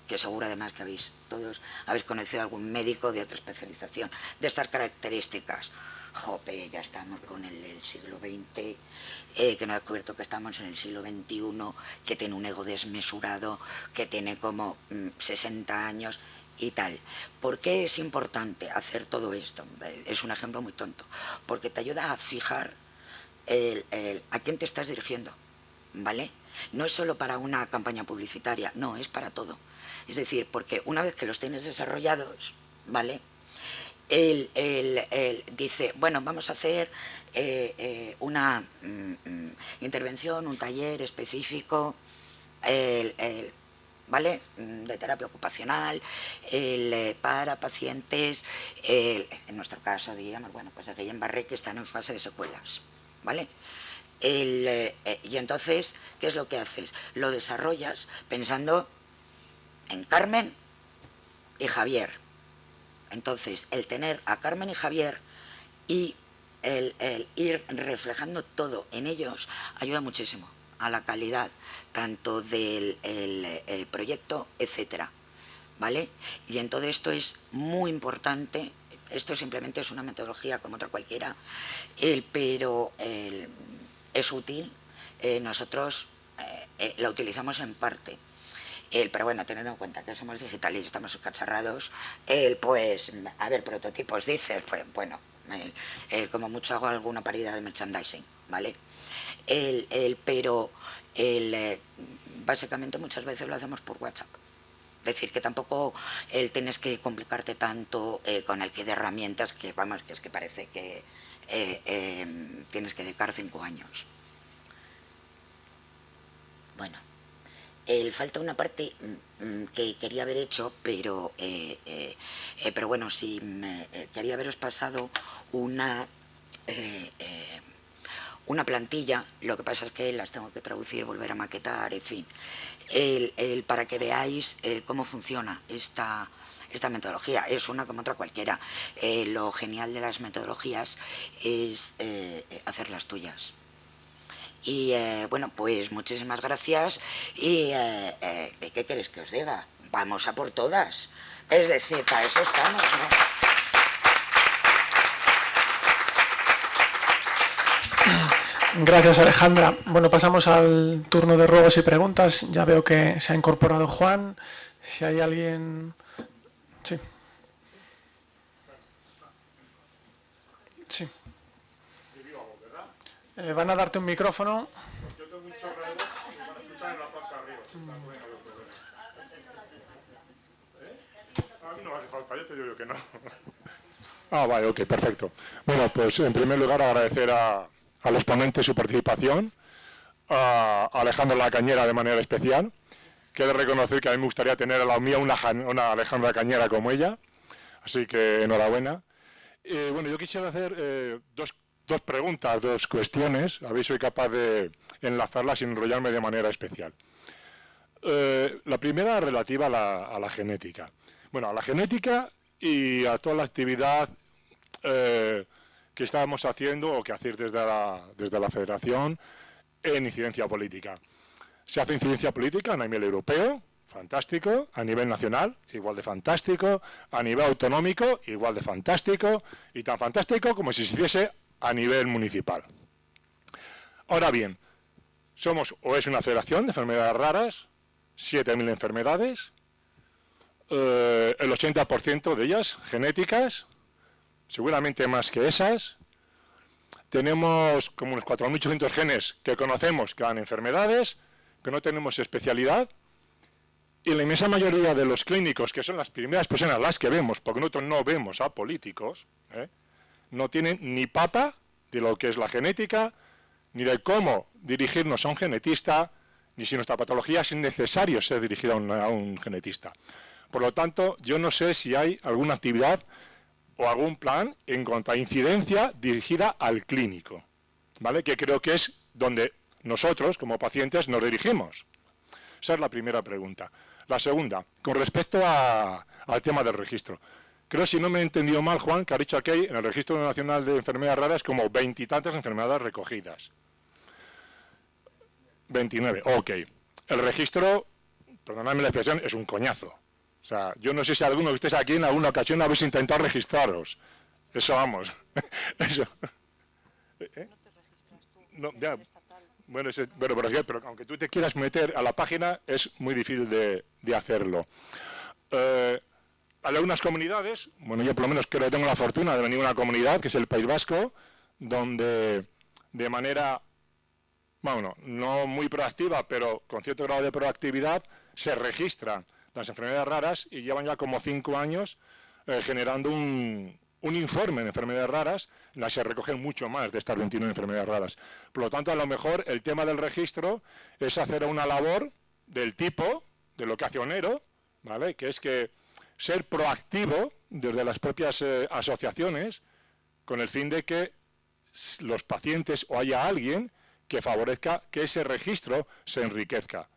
que seguro además que todos habéis conocido a algún médico de otra especialización, de estas características. Jope, ya estamos con el del siglo XX, que no ha descubierto que estamos en el siglo XXI, que tiene un ego desmesurado, que tiene como 60 años y tal. ¿Por qué es importante hacer todo esto? Es un ejemplo muy tonto, porque te ayuda a fijar a quién te estás dirigiendo, ¿vale? No es solo para una campaña publicitaria, no, es para todo. Es decir, porque una vez que los tienes desarrollados, ¿vale? Él dice, bueno, vamos a hacer una intervención, un taller específico, ¿vale? De terapia ocupacional, para pacientes, en nuestro caso, digamos, bueno, pues de Guillain-Barré, que están en fase de secuelas, ¿vale? Y entonces, ¿qué es lo que haces? Lo desarrollas pensando en Carmen y Javier. Entonces, el tener a Carmen y Javier y el ir reflejando todo en ellos ayuda muchísimo a la calidad tanto del proyecto, etcétera, ¿vale? Y en todo esto es muy importante. Esto simplemente es una metodología como otra cualquiera, pero es útil. Nosotros la utilizamos en parte. Pero bueno, teniendo en cuenta que somos digitales y estamos cacharrados, pues, a ver, prototipos dices, pues bueno, como mucho hago alguna paridad de merchandising, ¿vale? Pero básicamente muchas veces lo hacemos por WhatsApp. Es decir, que tampoco tienes que complicarte tanto con el kit de herramientas, que vamos, que es que parece que tienes que dedicar 5 años. Bueno. Falta una parte que quería haber hecho, pero bueno, sí, quería haberos pasado una plantilla. Lo que pasa es que las tengo que traducir, volver a maquetar, en fin, para que veáis cómo funciona esta metodología. Es una como otra cualquiera. Lo genial de las metodologías es hacerlas tuyas. Y bueno, pues muchísimas gracias. Y ¿qué queréis que os diga? Vamos a por todas. Es decir, para eso estamos, ¿no? Gracias, Alejandra. Bueno, pasamos al turno de ruegos y preguntas. Ya veo que se ha incorporado Juan. Si hay alguien Sí. Sí. Van a darte un micrófono. Yo tengo un chorro de voz y van a escuchar en la parte de arriba. A mí no me hace falta, yo te digo que no. Vale, ok, perfecto. Bueno, pues en primer lugar agradecer a los ponentes su participación, a Alejandra La Cañera de manera especial, que he de reconocer que a mí me gustaría tener a la mía una Alejandra Cañera como ella, así que enhorabuena. Bueno, yo quisiera hacer dos preguntas, dos cuestiones, a ver si soy capaz de enlazarlas sin enrollarme de manera especial. La primera relativa a la genética. Bueno, a la genética y a toda la actividad que estábamos haciendo o que hacer desde la Federación en incidencia política. Se hace incidencia política a nivel europeo, fantástico, a nivel nacional, igual de fantástico, a nivel autonómico, igual de fantástico, y tan fantástico como si se hiciese a nivel municipal. Ahora bien, somos o es una federación de enfermedades raras, 7.000 enfermedades, el 80% de ellas genéticas, seguramente más que esas. Tenemos como unos 4.800 genes que conocemos que dan enfermedades, que no tenemos especialidad. Y la inmensa mayoría de los clínicos, que son las primeras personas las que vemos, porque nosotros no vemos a políticos, no tienen ni papa de lo que es la genética, ni de cómo dirigirnos a un genetista, ni si nuestra patología es necesario ser dirigida a un genetista. Por lo tanto, yo no sé si hay alguna actividad o algún plan en cuanto a incidencia dirigida al clínico, ¿vale? Que creo que es donde nosotros, como pacientes, nos dirigimos. Esa es la primera pregunta. La segunda, con respecto al tema del registro. Creo, si no me he entendido mal, Juan, que ha dicho aquí en el Registro Nacional de Enfermedades Raras como 20 y tantas enfermedades recogidas. 29, ok. El registro, perdonadme la expresión, es un coñazo. O sea, yo no sé si alguno de ustedes aquí en alguna ocasión habéis intentado registraros. Eso vamos. Eso. No, ya. Bueno, pero aunque tú te quieras meter a la página, es muy difícil de hacerlo. Hay algunas comunidades, bueno, yo por lo menos creo que tengo la fortuna de venir a una comunidad, que es el País Vasco, donde de manera, bueno, no muy proactiva, pero con cierto grado de proactividad, se registran las enfermedades raras y llevan ya como 5 años generando un informe de enfermedades raras en la que se recogen mucho más de estas 29 enfermedades raras. Por lo tanto, a lo mejor el tema del registro es hacer una labor del tipo, de lo que hace Onero, ¿vale? Que es que ser proactivo desde las propias asociaciones con el fin de que los pacientes o haya alguien que favorezca que ese registro se enriquezca,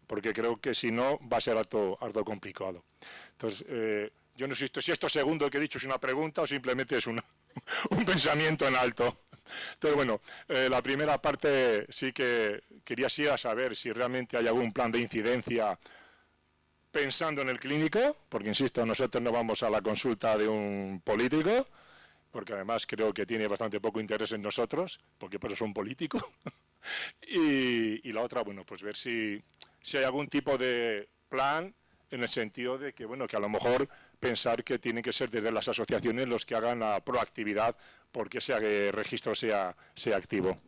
porque creo que si no va a ser harto complicado. Entonces, yo no sé si esto segundo que he dicho es una pregunta o simplemente es un pensamiento en alto. Entonces, bueno, la primera parte sí que quería saber si realmente hay algún plan de incidencia pensando en el clínico, porque insisto, nosotros no vamos a la consulta de un político, porque además creo que tiene bastante poco interés en nosotros, porque por eso es un político. Y la otra, bueno, pues ver si hay algún tipo de plan en el sentido de que, bueno, que a lo mejor pensar que tienen que ser desde las asociaciones los que hagan la proactividad porque ese registro sea activo.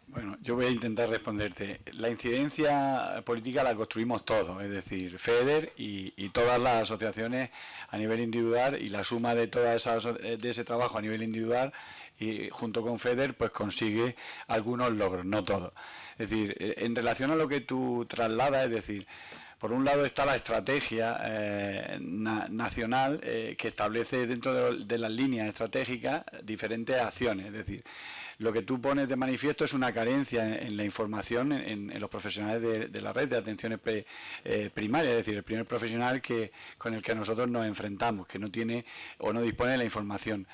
Bueno, yo voy a intentar responderte. La incidencia política la construimos todos, es decir, FEDER y todas las asociaciones a nivel individual, y la suma de de ese trabajo a nivel individual y junto con FEDER pues consigue algunos logros, no todos. Es decir, en relación a lo que tú trasladas, es decir, por un lado está la estrategia nacional que establece dentro de las líneas estratégicas diferentes acciones, es decir, lo que tú pones de manifiesto es una carencia en la información en los profesionales de la red de atenciones primarias, es decir, el primer profesional con el que nosotros nos enfrentamos, que no tiene o no dispone de la información.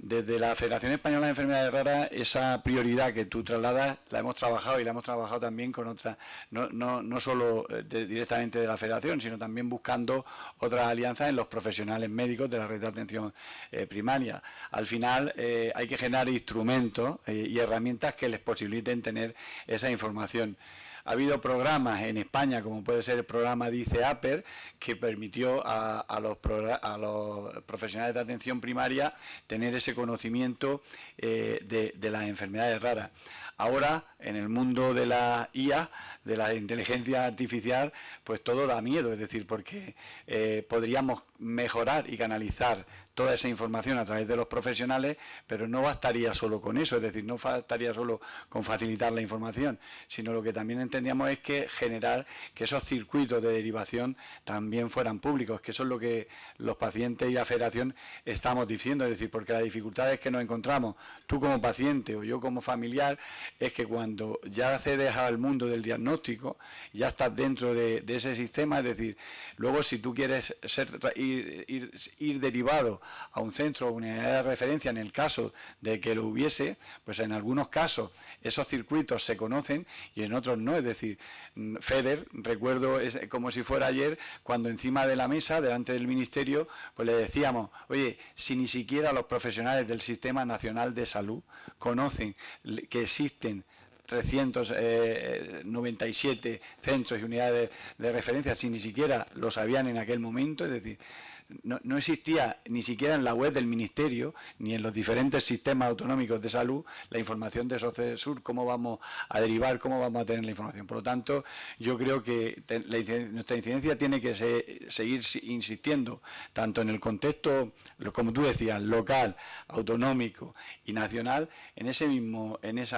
Desde la Federación Española de Enfermedades Raras, esa prioridad que tú trasladas la hemos trabajado, y la hemos trabajado también con otras, no solo directamente de la Federación, sino también buscando otras alianzas en los profesionales médicos de la red de atención primaria. Al final hay que generar instrumentos y herramientas que les posibiliten tener esa información. ha habido programas en España, como puede ser el programa Dice APER, que permitió a los profesionales de atención primaria tener ese conocimiento de las enfermedades raras. Ahora, en el mundo de la IA, de la inteligencia artificial, pues todo da miedo, es decir, porque podríamos mejorar y canalizar toda esa información a través de los profesionales, pero no bastaría solo con eso, es decir, no bastaría solo con facilitar la información, sino lo que también entendíamos es que generar que esos circuitos de derivación también fueran públicos, que eso es lo que los pacientes y la federación estamos diciendo, es decir, porque la dificultad es que nos encontramos, tú como paciente o yo como familiar, es que cuando ya accedes al mundo del diagnóstico, ya estás dentro de ese sistema, es decir, luego si tú quieres ir derivado a un centro o unidad de referencia en el caso de que lo hubiese, pues en algunos casos esos circuitos se conocen y en otros no, es decir, FEDER, recuerdo es como si fuera ayer, cuando encima de la mesa, delante del Ministerio, pues le decíamos, oye, si ni siquiera los profesionales del Sistema Nacional de Salud conocen que existen 397 centros y unidades de referencia, si ni siquiera lo sabían en aquel momento, es decir, no existía ni siquiera en la web del Ministerio, ni en los diferentes sistemas autonómicos de salud, la información de SOCESUR, cómo vamos a derivar, cómo vamos a tener la información. Por lo tanto, yo creo que nuestra incidencia tiene que seguir insistiendo, tanto en el contexto, como tú decías, local, autonómico y nacional, en esa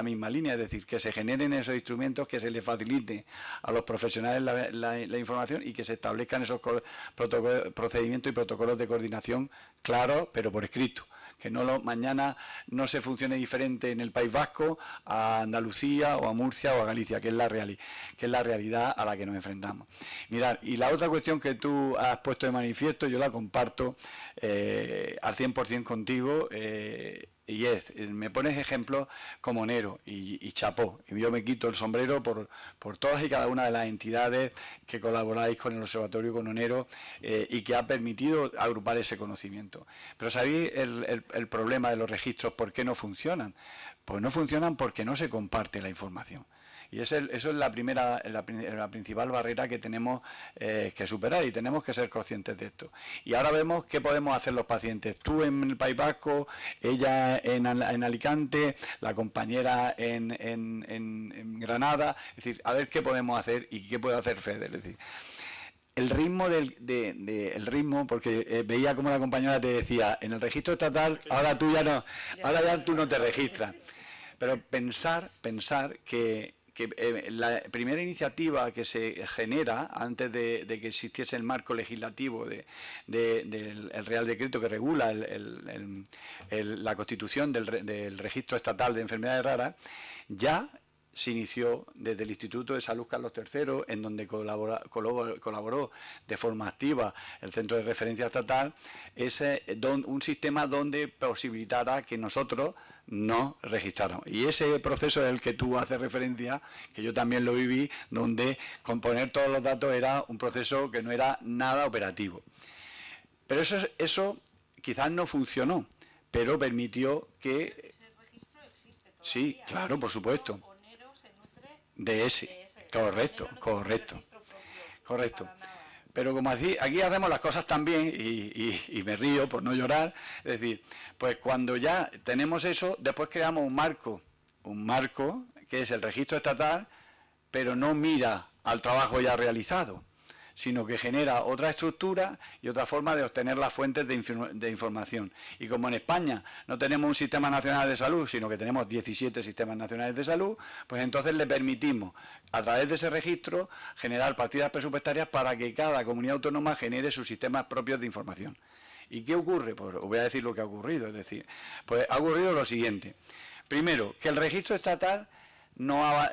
misma línea, es decir, que se generen esos instrumentos, que se les facilite a los profesionales la información y que se establezcan esos procedimientos y protocolos de coordinación claros, pero por escrito. Que mañana no se funcione diferente en el País Vasco, a Andalucía o a Murcia o a Galicia, que es la realidad a la que nos enfrentamos. Mirad, y la otra cuestión que tú has puesto de manifiesto, yo la comparto al 100% contigo, y me pones ejemplos como Nero y Chapó, y yo me quito el sombrero por todas y cada una de las entidades que colaboráis con el Observatorio con Onero y que ha permitido agrupar ese conocimiento. Pero ¿sabéis el problema de los registros? ¿Por qué no funcionan? Pues no funcionan porque no se comparte la información. Y eso es la principal barrera que tenemos que superar, y tenemos que ser conscientes de esto. Y ahora vemos qué podemos hacer los pacientes. Tú en el País Vasco, ella en Alicante, la compañera en Granada. Es decir, a ver qué podemos hacer y qué puede hacer FEDER. Es decir, el ritmo el ritmo, porque veía como la compañera te decía, en el registro estatal, ahora ya tú no te registras. Pero pensar que la primera iniciativa que se genera antes de que existiese el marco legislativo del Real Decreto que regula la constitución del Registro Estatal de Enfermedades Raras, ya se inició desde el Instituto de Salud Carlos III, en donde colaboró de forma activa el Centro de Referencia Estatal, un sistema donde posibilitara que nosotros nos registráramos. Y ese proceso es el que tú haces referencia, que yo también lo viví, donde componer todos los datos era un proceso que no era nada operativo. Pero eso quizás no funcionó, pero permitió que... Ese registro existe todavía. Sí, claro, por supuesto. Onero se nutre De ese, correcto. Para nada. Pero como aquí hacemos las cosas tan bien, y me río por no llorar, es decir, pues cuando ya tenemos eso, después creamos un marco que es el registro estatal, pero no mira al trabajo ya realizado, sino que genera otra estructura y otra forma de obtener las fuentes de información. Y como en España no tenemos un sistema nacional de salud, sino que tenemos 17 sistemas nacionales de salud, pues entonces le permitimos, a través de ese registro, generar partidas presupuestarias para que cada comunidad autónoma genere sus sistemas propios de información. ¿Y qué ocurre? Pues os voy a decir lo que ha ocurrido. Es decir, pues ha ocurrido lo siguiente. Primero, que el registro estatal no ha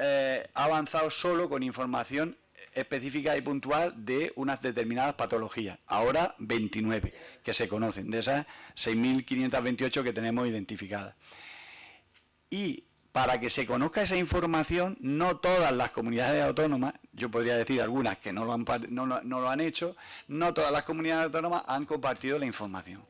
avanzado solo con información específica y puntual de unas determinadas patologías. Ahora 29 que se conocen, de esas 6.528 que tenemos identificadas. Y para que se conozca esa información, no todas las comunidades autónomas, yo podría decir algunas que no lo han hecho, no todas las comunidades autónomas han compartido la información.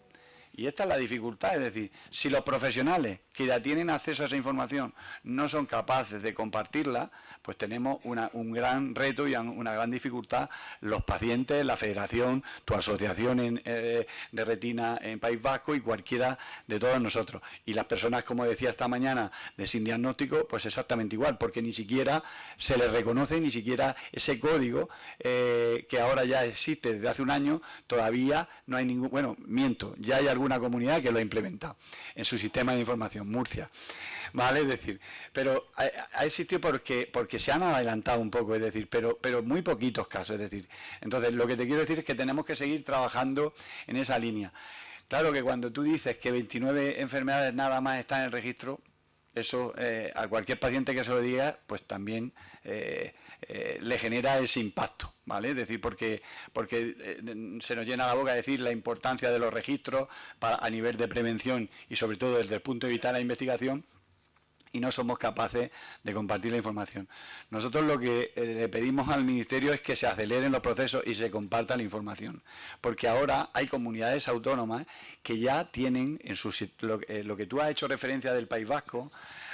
Y esta es la dificultad, es decir, si los profesionales que ya tienen acceso a esa información no son capaces de compartirla, pues tenemos un gran reto y una gran dificultad los pacientes, la federación, tu asociación de retina en País Vasco y cualquiera de todos nosotros. Y las personas, como decía esta mañana, de sin diagnóstico, pues exactamente igual, porque ni siquiera se les reconoce, ni siquiera ese código que ahora ya existe desde hace un año, todavía no hay ningún, bueno, miento, ya hay alguna comunidad que lo ha implementado en su sistema de información, Murcia, ¿vale? Es decir, pero ha existido porque se han adelantado un poco, es decir, pero muy poquitos casos, es decir, entonces lo que te quiero decir es que tenemos que seguir trabajando en esa línea. Claro que cuando tú dices que 29 enfermedades nada más están en el registro, eso a cualquier paciente que se lo diga, pues también le genera ese impacto, ¿vale? Es decir, porque se nos llena la boca de decir la importancia de los registros a nivel de prevención y sobre todo desde el punto de vista de la investigación, y no somos capaces de compartir la información. Nosotros lo que le pedimos al Ministerio es que se aceleren los procesos y se comparta la información, porque ahora hay comunidades autónomas que ya tienen, lo que tú has hecho referencia del País Vasco,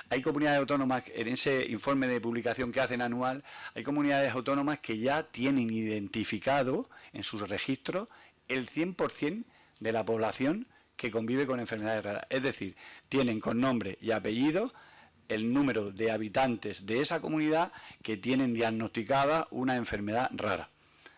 hay comunidades autónomas, en ese informe de publicación que hacen anual, hay comunidades autónomas que ya tienen identificado en sus registros el 100% de la población que convive con enfermedades raras. Es decir, tienen con nombre y apellido el número de habitantes de esa comunidad que tienen diagnosticada una enfermedad rara.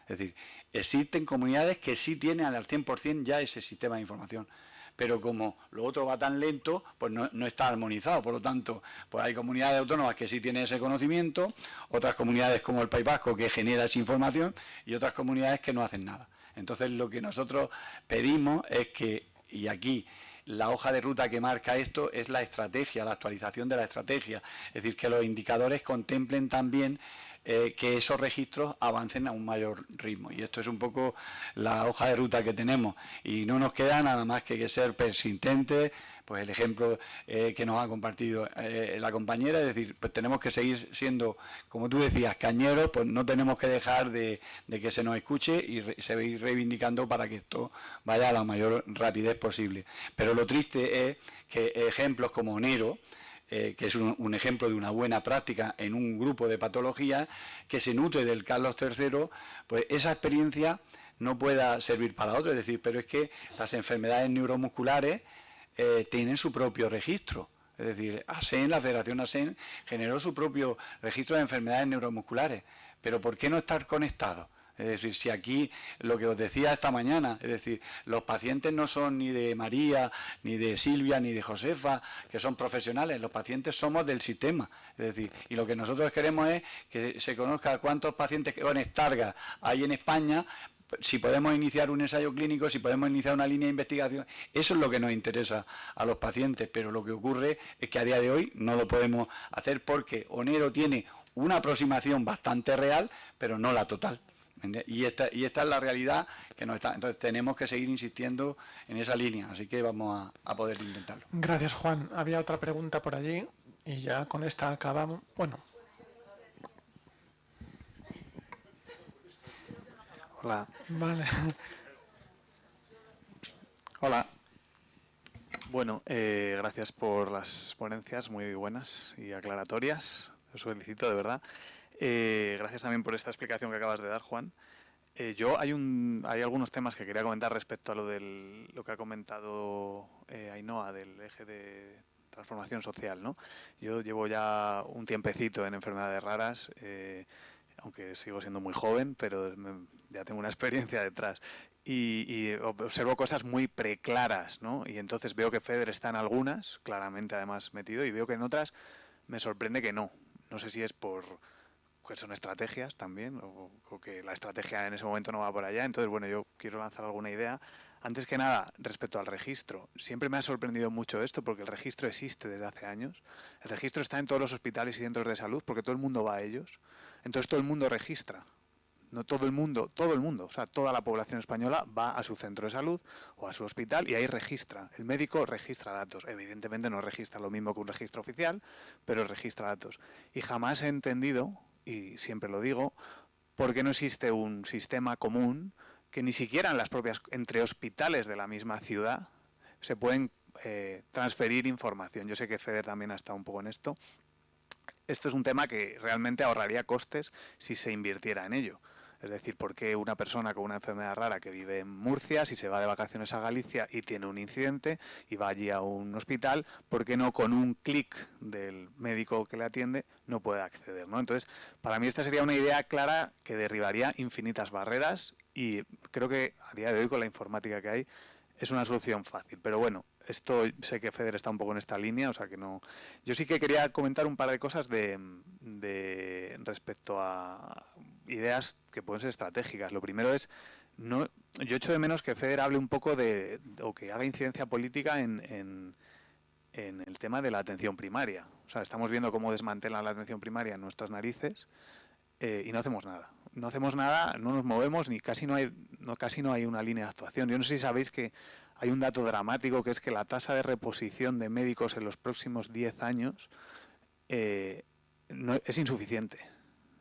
Es decir, existen comunidades que sí tienen al 100% ya ese sistema de información, pero como lo otro va tan lento, pues no está armonizado. Por lo tanto, pues hay comunidades autónomas que sí tienen ese conocimiento, otras comunidades como el País Vasco que genera esa información y otras comunidades que no hacen nada. Entonces, lo que nosotros pedimos es que, y aquí la hoja de ruta que marca esto es la estrategia, la actualización de la estrategia. Es decir, que los indicadores contemplen también que esos registros avancen a un mayor ritmo. Y esto es un poco la hoja de ruta que tenemos. Y no nos queda nada más que ser persistentes. Pues el ejemplo que nos ha compartido la compañera, es decir, pues tenemos que seguir siendo, como tú decías, cañeros, pues no tenemos que dejar de que se nos escuche y seguir reivindicando para que esto vaya a la mayor rapidez posible. Pero lo triste es que ejemplos como Onero, que es un ejemplo de una buena práctica en un grupo de patologías que se nutre del Carlos III, pues esa experiencia no pueda servir para otro. Es decir, pero es que las enfermedades neuromusculares tienen su propio registro. Es decir, ASEN, la Federación ASEN, generó su propio registro de enfermedades neuromusculares. Pero ¿por qué no estar conectados? Es decir, si aquí, lo que os decía esta mañana, es decir, los pacientes no son ni de María, ni de Silvia, ni de Josefa, que son profesionales, los pacientes somos del sistema. Es decir, y lo que nosotros queremos es que se conozca cuántos pacientes con Stargardt hay en España, si podemos iniciar un ensayo clínico, si podemos iniciar una línea de investigación. Eso es lo que nos interesa a los pacientes, pero lo que ocurre es que a día de hoy no lo podemos hacer porque Onero tiene una aproximación bastante real, pero no la total. Y esta es la realidad que nos está. Entonces tenemos que seguir insistiendo en esa línea, así que vamos a poder intentarlo. Gracias, Juan. Había otra pregunta por allí y ya con esta acabamos. Bueno. Hola. Vale. Hola. Bueno, gracias por las ponencias muy buenas y aclaratorias. Os felicito, de verdad. Gracias también por esta explicación que acabas de dar, Juan. Hay algunos temas que quería comentar respecto a lo que ha comentado Ainhoa del eje de transformación social, ¿no? Yo llevo ya un tiempecito en enfermedades raras, aunque sigo siendo muy joven, pero ya tengo una experiencia detrás. Y observo cosas muy preclaras, ¿no? Y entonces veo que FEDER está en algunas, claramente además metido, y veo que en otras me sorprende que no. No sé si es que son estrategias también, o que la estrategia en ese momento no va por allá. Entonces, bueno, yo quiero lanzar alguna idea. Antes que nada, respecto al registro, siempre me ha sorprendido mucho esto, porque el registro existe desde hace años. El registro está en todos los hospitales y centros de salud, porque todo el mundo va a ellos. Entonces todo el mundo registra. No todo el mundo, o sea, toda la población española va a su centro de salud o a su hospital y ahí registra. El médico registra datos. Evidentemente no registra lo mismo que un registro oficial, pero registra datos. Y jamás he entendido, y siempre lo digo, por qué no existe un sistema común que ni siquiera en las propias, entre hospitales de la misma ciudad, se pueden transferir información. Yo sé que FEDER también ha estado un poco en esto. Esto es un tema que realmente ahorraría costes si se invirtiera en ello. Es decir, ¿por qué una persona con una enfermedad rara que vive en Murcia, si se va de vacaciones a Galicia y tiene un incidente y va allí a un hospital, por qué no con un clic del médico que le atiende no puede acceder, ¿no? Entonces, para mí esta sería una idea clara que derribaría infinitas barreras y creo que a día de hoy con la informática que hay es una solución fácil. Pero bueno, esto sé que FEDER está un poco en esta línea, o sea que no... Yo sí que quería comentar un par de cosas respecto a ideas que pueden ser estratégicas. Lo primero es, yo echo de menos que FEDER hable un poco o que haga incidencia política en el tema de la atención primaria. O sea, estamos viendo cómo desmantelan la atención primaria en nuestras narices y no hacemos nada. No hacemos nada, no nos movemos, ni casi no hay una línea de actuación. Yo no sé si sabéis que hay un dato dramático, que es que la tasa de reposición de médicos en los próximos 10 años es insuficiente.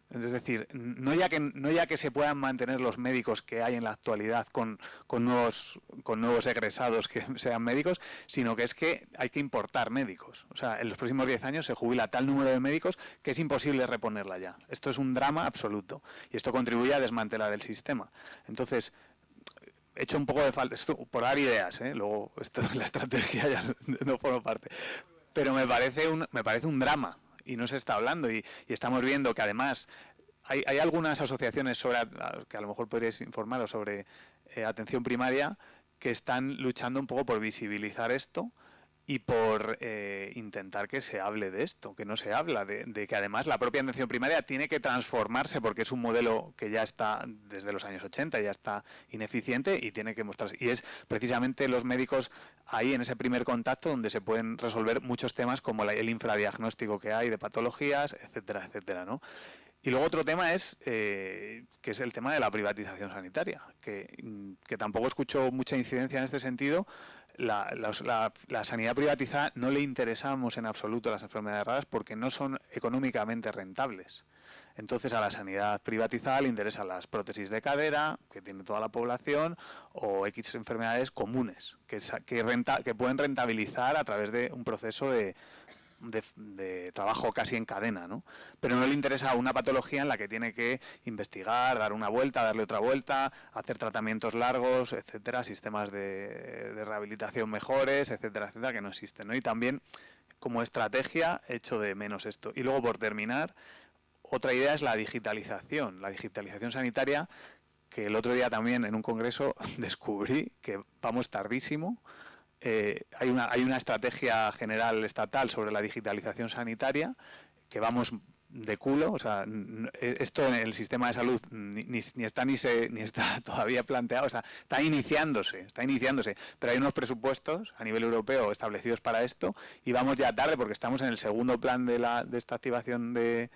Es decir, no ya que se puedan mantener los médicos que hay en la actualidad con nuevos egresados que sean médicos, sino que es que hay que importar médicos. O sea, en los próximos 10 años se jubila tal número de médicos que es imposible reponerla ya. Esto es un drama absoluto y esto contribuye a desmantelar el sistema. Entonces, he hecho un poco de falta, esto por dar ideas, luego esto la estrategia ya no forma parte, pero me parece un drama. Y no se está hablando y estamos viendo que además hay algunas asociaciones que a lo mejor podríais informaros sobre atención primaria que están luchando un poco por visibilizar esto y por intentar que se hable de esto, que no se habla, de que además la propia atención primaria tiene que transformarse porque es un modelo que ya está desde los años 80, ya está ineficiente y tiene que mostrarse. Y es precisamente los médicos ahí en ese primer contacto donde se pueden resolver muchos temas como el infradiagnóstico que hay de patologías, etcétera, etcétera, ¿no? Y luego otro tema que es el tema de la privatización sanitaria, que tampoco escucho mucha incidencia en este sentido. La sanidad privatizada no le interesamos en absoluto a las enfermedades raras porque no son económicamente rentables. Entonces a la sanidad privatizada le interesan las prótesis de cadera, que tiene toda la población, o X enfermedades comunes, que pueden rentabilizar a través de un proceso de trabajo casi en cadena, ¿no? Pero no le interesa una patología en la que tiene que investigar, dar una vuelta, darle otra vuelta, hacer tratamientos largos, etcétera, sistemas de rehabilitación mejores, etcétera, etcétera, que no existen, ¿no? Y también, como estrategia, echo de menos esto. Y luego, por terminar, otra idea es la digitalización sanitaria, que el otro día también en un congreso descubrí que vamos tardísimo. Hay una estrategia general estatal sobre la digitalización sanitaria que vamos de culo, o sea, esto en el sistema de salud ni está todavía planteado, o sea, está iniciándose, pero hay unos presupuestos a nivel europeo establecidos para esto y vamos ya tarde porque estamos en el segundo plan de esta activación de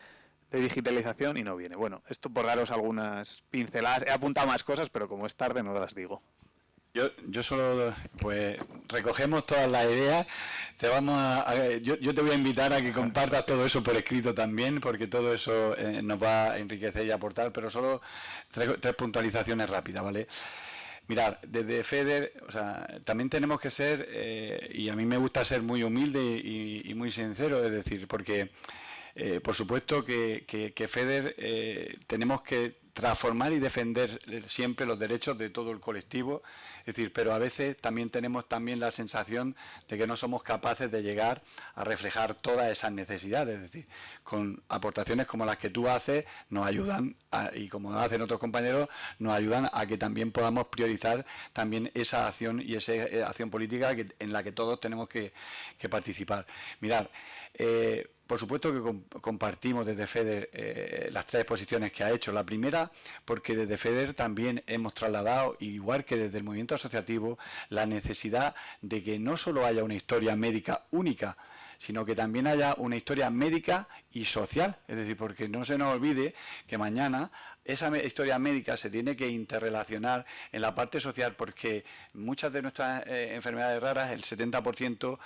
digitalización y no viene. Bueno, esto por daros algunas pinceladas, he apuntado más cosas, pero como es tarde no las digo. Yo solo, pues, recogemos todas las ideas. Yo te voy a invitar a que compartas todo eso por escrito también, porque todo eso nos va a enriquecer y aportar, pero solo tres puntualizaciones rápidas, ¿vale? Mirad, desde FEDER, o sea, también tenemos que ser, y a mí me gusta ser muy humilde y muy sincero, es decir, porque por supuesto que FEDER tenemos que transformar y defender siempre los derechos de todo el colectivo, es decir, pero a veces también tenemos la sensación de que no somos capaces de llegar a reflejar todas esas necesidades, es decir, con aportaciones como las que tú haces nos ayudan, y como hacen otros compañeros, nos ayudan a que también podamos priorizar también esa acción y esa acción política en la que todos tenemos que participar. Mirad, por supuesto que compartimos desde FEDER las tres posiciones que ha hecho. La primera, porque desde FEDER también hemos trasladado, igual que desde el movimiento asociativo, la necesidad de que no solo haya una historia médica única, sino que también haya una historia médica y social. Es decir, porque no se nos olvide que mañana esa historia médica se tiene que interrelacionar en la parte social, porque muchas de nuestras enfermedades raras, el 70%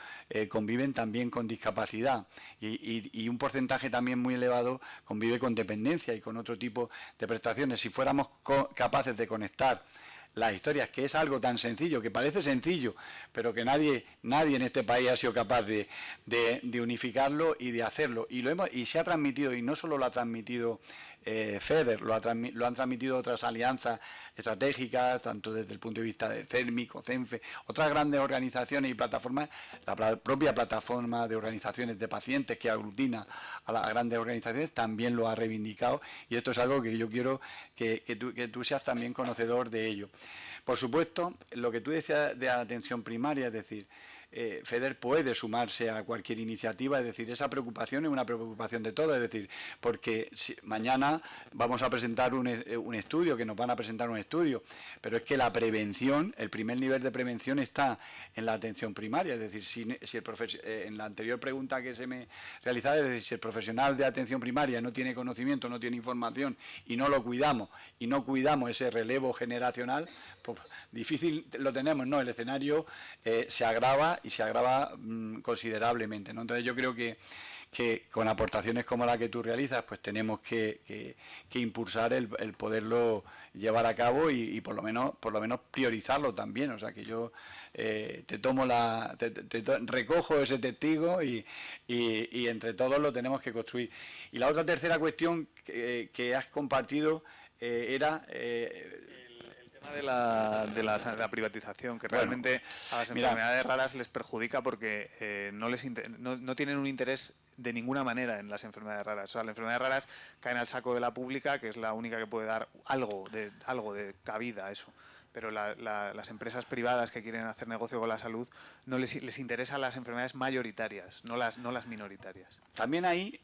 conviven también con discapacidad y un porcentaje también muy elevado convive con dependencia y con otro tipo de prestaciones. Si fuéramos capaces de conectar las historias, que es algo tan sencillo, que parece sencillo, pero que nadie en este país ha sido capaz de unificarlo y de hacerlo. Y se ha transmitido, y no solo lo ha transmitido FEDER, lo han transmitido otras alianzas estratégicas, tanto desde el punto de vista de CERMIC, CENFE, otras grandes organizaciones y plataformas, la propia plataforma de organizaciones de pacientes que aglutina a las grandes organizaciones también lo ha reivindicado, y esto es algo que yo quiero que tú seas también conocedor de ello. Por supuesto, lo que tú decías de atención primaria, es decir, FEDER puede sumarse a cualquier iniciativa, es decir, esa preocupación es una preocupación de todos, es decir, porque mañana vamos a presentar un estudio, que nos van a presentar un estudio, pero es que la prevención, el primer nivel de prevención está en la atención primaria, es decir, en la anterior pregunta que se me realizaba, es decir, si el profesional de atención primaria no tiene conocimiento, no tiene información y no lo cuidamos, y no cuidamos ese relevo generacional, pues difícil lo tenemos, ¿no? El escenario se agrava y se agrava considerablemente, ¿no? Entonces yo creo que con aportaciones como la que tú realizas, pues tenemos que impulsar el poderlo llevar a cabo y por lo menos priorizarlo también. O sea que yo recojo ese testigo y entre todos lo tenemos que construir. Y la otra tercera cuestión que has compartido era de la privatización, que realmente a las enfermedades raras les perjudica porque no tienen un interés de ninguna manera en las enfermedades raras. O sea, las enfermedades raras caen al saco de la pública, que es la única que puede dar algo de cabida a eso. Pero las empresas privadas que quieren hacer negocio con la salud no les interesan las enfermedades mayoritarias, no las minoritarias. También ahí,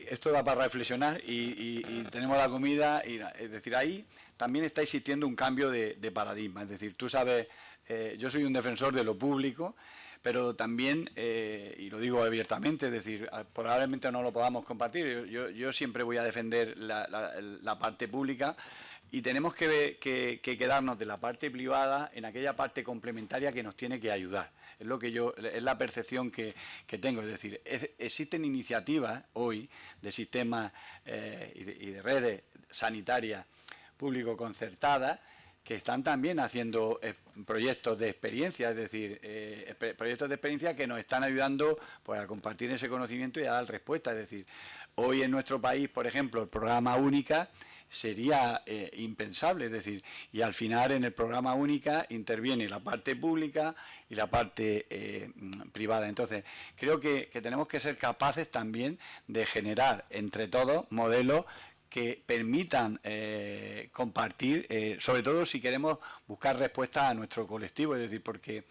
esto da para reflexionar y tenemos la comida, es decir, ahí también está existiendo un cambio de paradigma. Es decir, tú sabes, yo soy un defensor de lo público, pero también, y lo digo abiertamente, es decir, probablemente no lo podamos compartir, yo siempre voy a defender la parte pública, y tenemos que quedarnos de la parte privada en aquella parte complementaria que nos tiene que ayudar. Es la percepción que tengo. Es decir, existen iniciativas hoy de sistemas y de redes sanitarias público concertadas que están también haciendo proyectos de experiencia, es decir, proyectos de experiencia que nos están ayudando pues, a compartir ese conocimiento y a dar respuesta. Es decir, hoy en nuestro país, por ejemplo, el programa Única sería impensable, es decir, y al final en el programa Única interviene la parte pública y la parte privada. Entonces, creo que tenemos que ser capaces también de generar entre todos modelos que permitan compartir, sobre todo si queremos buscar respuestas a nuestro colectivo, es decir, porque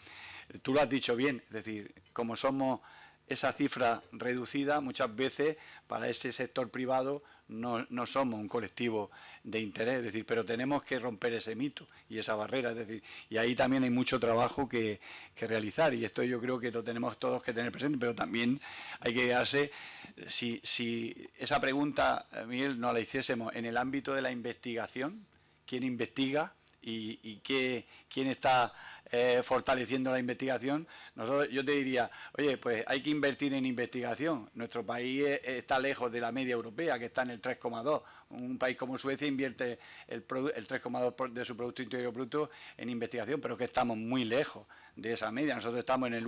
tú lo has dicho bien, es decir, como somos esa cifra reducida, muchas veces para ese sector privado no somos un colectivo de interés, es decir, pero tenemos que romper ese mito y esa barrera, es decir, y ahí también hay mucho trabajo que realizar, y esto yo creo que lo tenemos todos que tener presente, pero también hay que darse, si esa pregunta, Miguel, nos la hiciésemos en el ámbito de la investigación, ¿quién investiga y quién está fortaleciendo la investigación? Yo te diría, oye, pues hay que invertir en investigación. Nuestro país está lejos de la media europea, que está en el 3,2. Un país como Suecia invierte el 3,2% de su Producto Interior Bruto en investigación, pero que estamos muy lejos de esa media. Nosotros estamos en el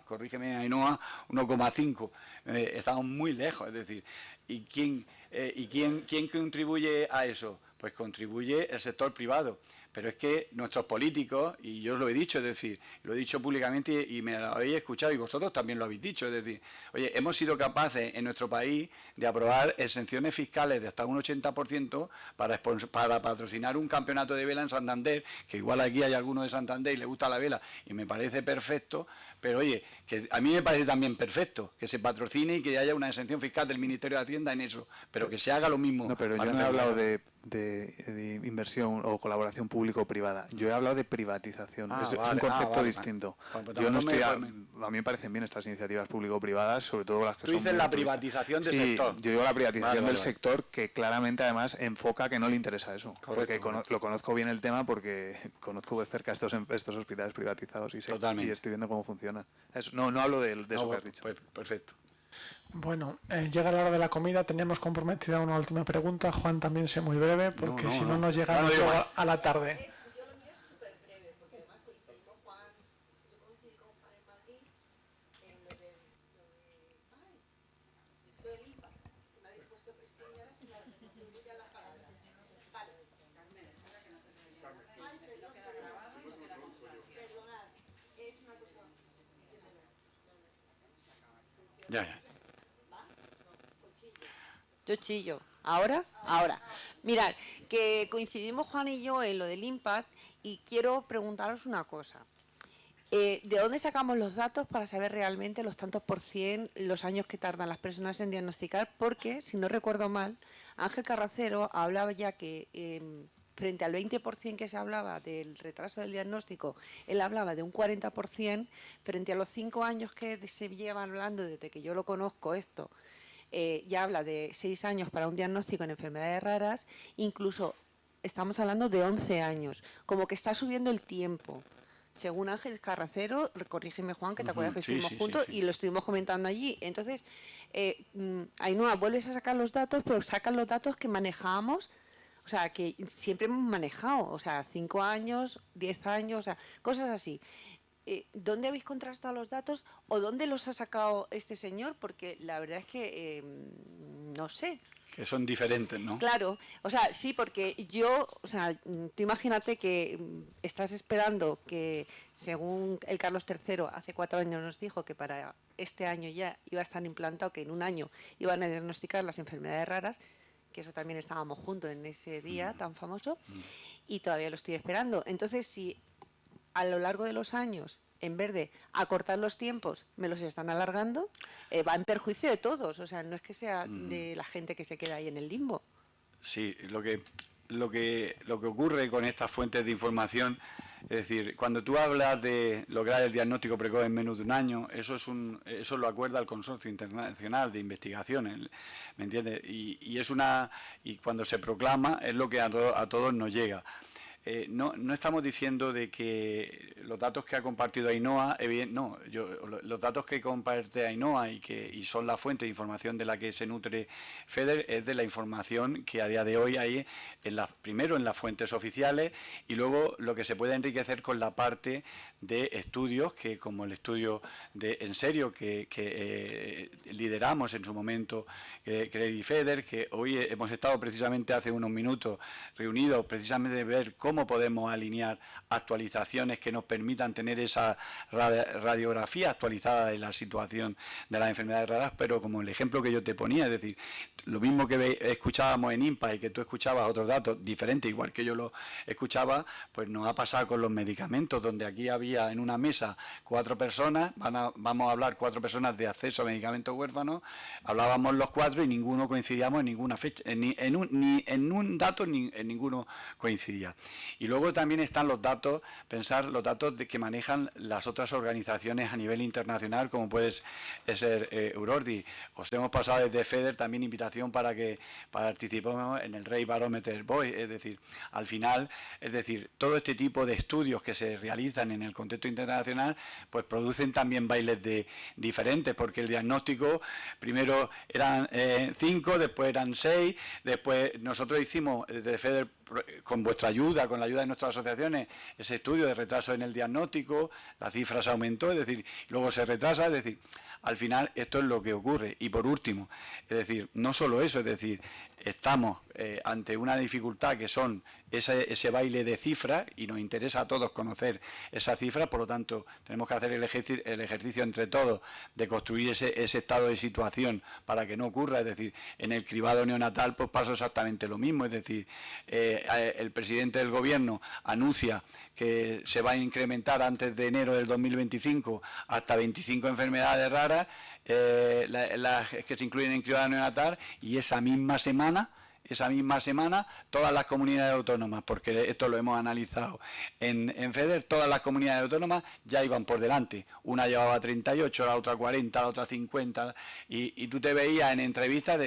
corrígeme Ainhoa, 1,5. Estamos muy lejos, es decir, ¿y quién contribuye a eso? Pues contribuye el sector privado. Pero es que nuestros políticos, y yo lo he dicho, es decir, lo he dicho públicamente y me lo habéis escuchado y vosotros también lo habéis dicho, es decir, oye, hemos sido capaces en nuestro país de aprobar exenciones fiscales de hasta un 80% para patrocinar un campeonato de vela en Santander, que igual aquí hay alguno de Santander y le gusta la vela y me parece perfecto, pero oye, que a mí me parece también perfecto que se patrocine y que haya una exención fiscal del Ministerio de Hacienda en eso, pero que se haga lo mismo. No, pero yo no he hablado de inversión o colaboración público-privada. Yo he hablado de privatización. Es un concepto distinto. Yo no estoy a mí me parecen bien estas iniciativas público-privadas, sobre todo las que son... Tú dices la privatización del sector. Yo digo la privatización del sector, que claramente además enfoca que no le interesa eso. Correcto, porque lo conozco bien el tema, porque conozco de cerca estos hospitales privatizados y estoy viendo cómo funcionan. No hablo de eso que has dicho. Pues, perfecto. Bueno, llega la hora de la comida, teníamos comprometida una última pregunta. Juan, también sé muy breve, porque si no nos llega a la tarde. Ya. Yo chillo. ¿Ahora? Ahora. Mirad, que coincidimos Juan y yo en lo del impact y quiero preguntaros una cosa. ¿De dónde sacamos los datos para saber realmente los tantos por cien, los años que tardan las personas en diagnosticar? Porque, si no recuerdo mal, Ángel Carracero hablaba ya que frente al 20% que se hablaba del retraso del diagnóstico, él hablaba de un 40%, frente a los 5 años que se llevan hablando desde que yo lo conozco esto, ya habla de 6 años para un diagnóstico en enfermedades raras, incluso estamos hablando de 11 años, como que está subiendo el tiempo. Según Ángel Carracero, corrígeme Juan, que te acuerdas que estuvimos juntos y lo estuvimos comentando allí. Entonces, Ainhoa, vuelves a sacar los datos, pero sacan los datos que manejamos, o sea, que siempre hemos manejado, o sea, 5 años, 10 años, o sea, cosas así. ¿Dónde habéis contrastado los datos o dónde los ha sacado este señor? Porque la verdad es que no sé. Que son diferentes, ¿no? Claro, o sea, sí, porque yo, o sea, tú imagínate que estás esperando que, según el Carlos III, hace 4 años nos dijo que para este año ya iba a estar implantado, que en un año iban a diagnosticar las enfermedades raras, que eso también estábamos juntos en ese día tan famoso, y todavía lo estoy esperando. Entonces, si a lo largo de los años, en vez de acortar los tiempos, me los están alargando, va en perjuicio de todos. O sea, no es que sea de la gente que se queda ahí en el limbo. Sí, lo que ocurre con estas fuentes de información, es decir, cuando tú hablas de lograr el diagnóstico precoz en menos de un año, eso lo acuerda el Consorcio Internacional de Investigaciones, ¿me entiendes? Y cuando se proclama es lo que a todos nos llega. No estamos diciendo de que los datos que ha compartido Ainhoa, los datos que comparte Ainhoa y son la fuente de información de la que se nutre FEDER es de la información que a día de hoy hay primero en las fuentes oficiales y luego lo que se puede enriquecer con la parte de estudios que, como el estudio de En Serio que lideramos en su momento CREDI y FEDER, que hoy hemos estado precisamente hace unos minutos reunidos precisamente de ver cómo podemos alinear actualizaciones que nos permitan tener esa radiografía actualizada de la situación de las enfermedades raras, pero como el ejemplo que yo te ponía, es decir, lo mismo que escuchábamos en INPA y que tú escuchabas otros datos diferentes, igual que yo lo escuchaba, pues nos ha pasado con los medicamentos, donde aquí había en una mesa 4 personas, vamos a hablar 4 personas de acceso a medicamentos huérfanos, hablábamos los 4 y ninguno coincidíamos en ninguna fecha, ni en un dato ni en ninguno coincidía. Y luego también están los datos, pensar los datos que manejan las otras organizaciones a nivel internacional, como puede ser Eurordi. Os hemos pasado desde FEDER también invitación para que participemos en el Rey Barometer Voice, es decir, al final, todo este tipo de estudios que se realizan en el contexto internacional, pues producen también bailes diferentes, porque el diagnóstico primero eran 5, después eran 6, después nosotros hicimos desde FEDER con vuestra ayuda, con la ayuda de nuestras asociaciones, ese estudio de retraso en el diagnóstico, la cifra se aumentó, es decir, luego se retrasa, es decir, al final esto es lo que ocurre. Y por último, es decir, no solo eso, es decir, estamos ante una dificultad que son ese baile de cifras y nos interesa a todos conocer esas cifras, por lo tanto tenemos que hacer el ejercicio entre todos de construir ese estado de situación para que no ocurra, es decir, en el cribado neonatal pues pasa exactamente lo mismo, es decir, el presidente del gobierno anuncia que se va a incrementar antes de enero del 2025 hasta 25 enfermedades raras, las que se incluyen en cribado neonatal, y esa misma semana todas las comunidades autónomas, porque esto lo hemos analizado en FEDER, todas las comunidades autónomas ya iban por delante. Una llevaba 38, la otra 40, la otra 50, y tú te veías en entrevistas,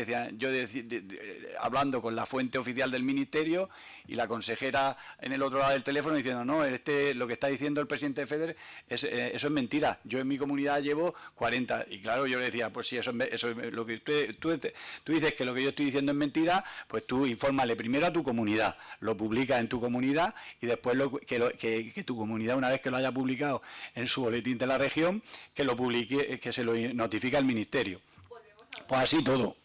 hablando con la fuente oficial del ministerio y la consejera en el otro lado del teléfono diciendo, no, lo que está diciendo el presidente de FEDER, eso es mentira. Yo en mi comunidad llevo 40, y claro, yo le decía, pues si eso es lo que tú dices que lo que yo estoy diciendo es mentira, pues tú infórmale primero a tu comunidad, lo publicas en tu comunidad y después que tu comunidad, una vez que lo haya publicado en su boletín de la región, que lo publique, que se lo notifique al ministerio. Pues así todo.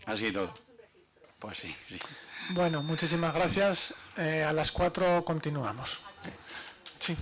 Así todo. Pues sí. Bueno, muchísimas gracias. A las 4 continuamos. Sí.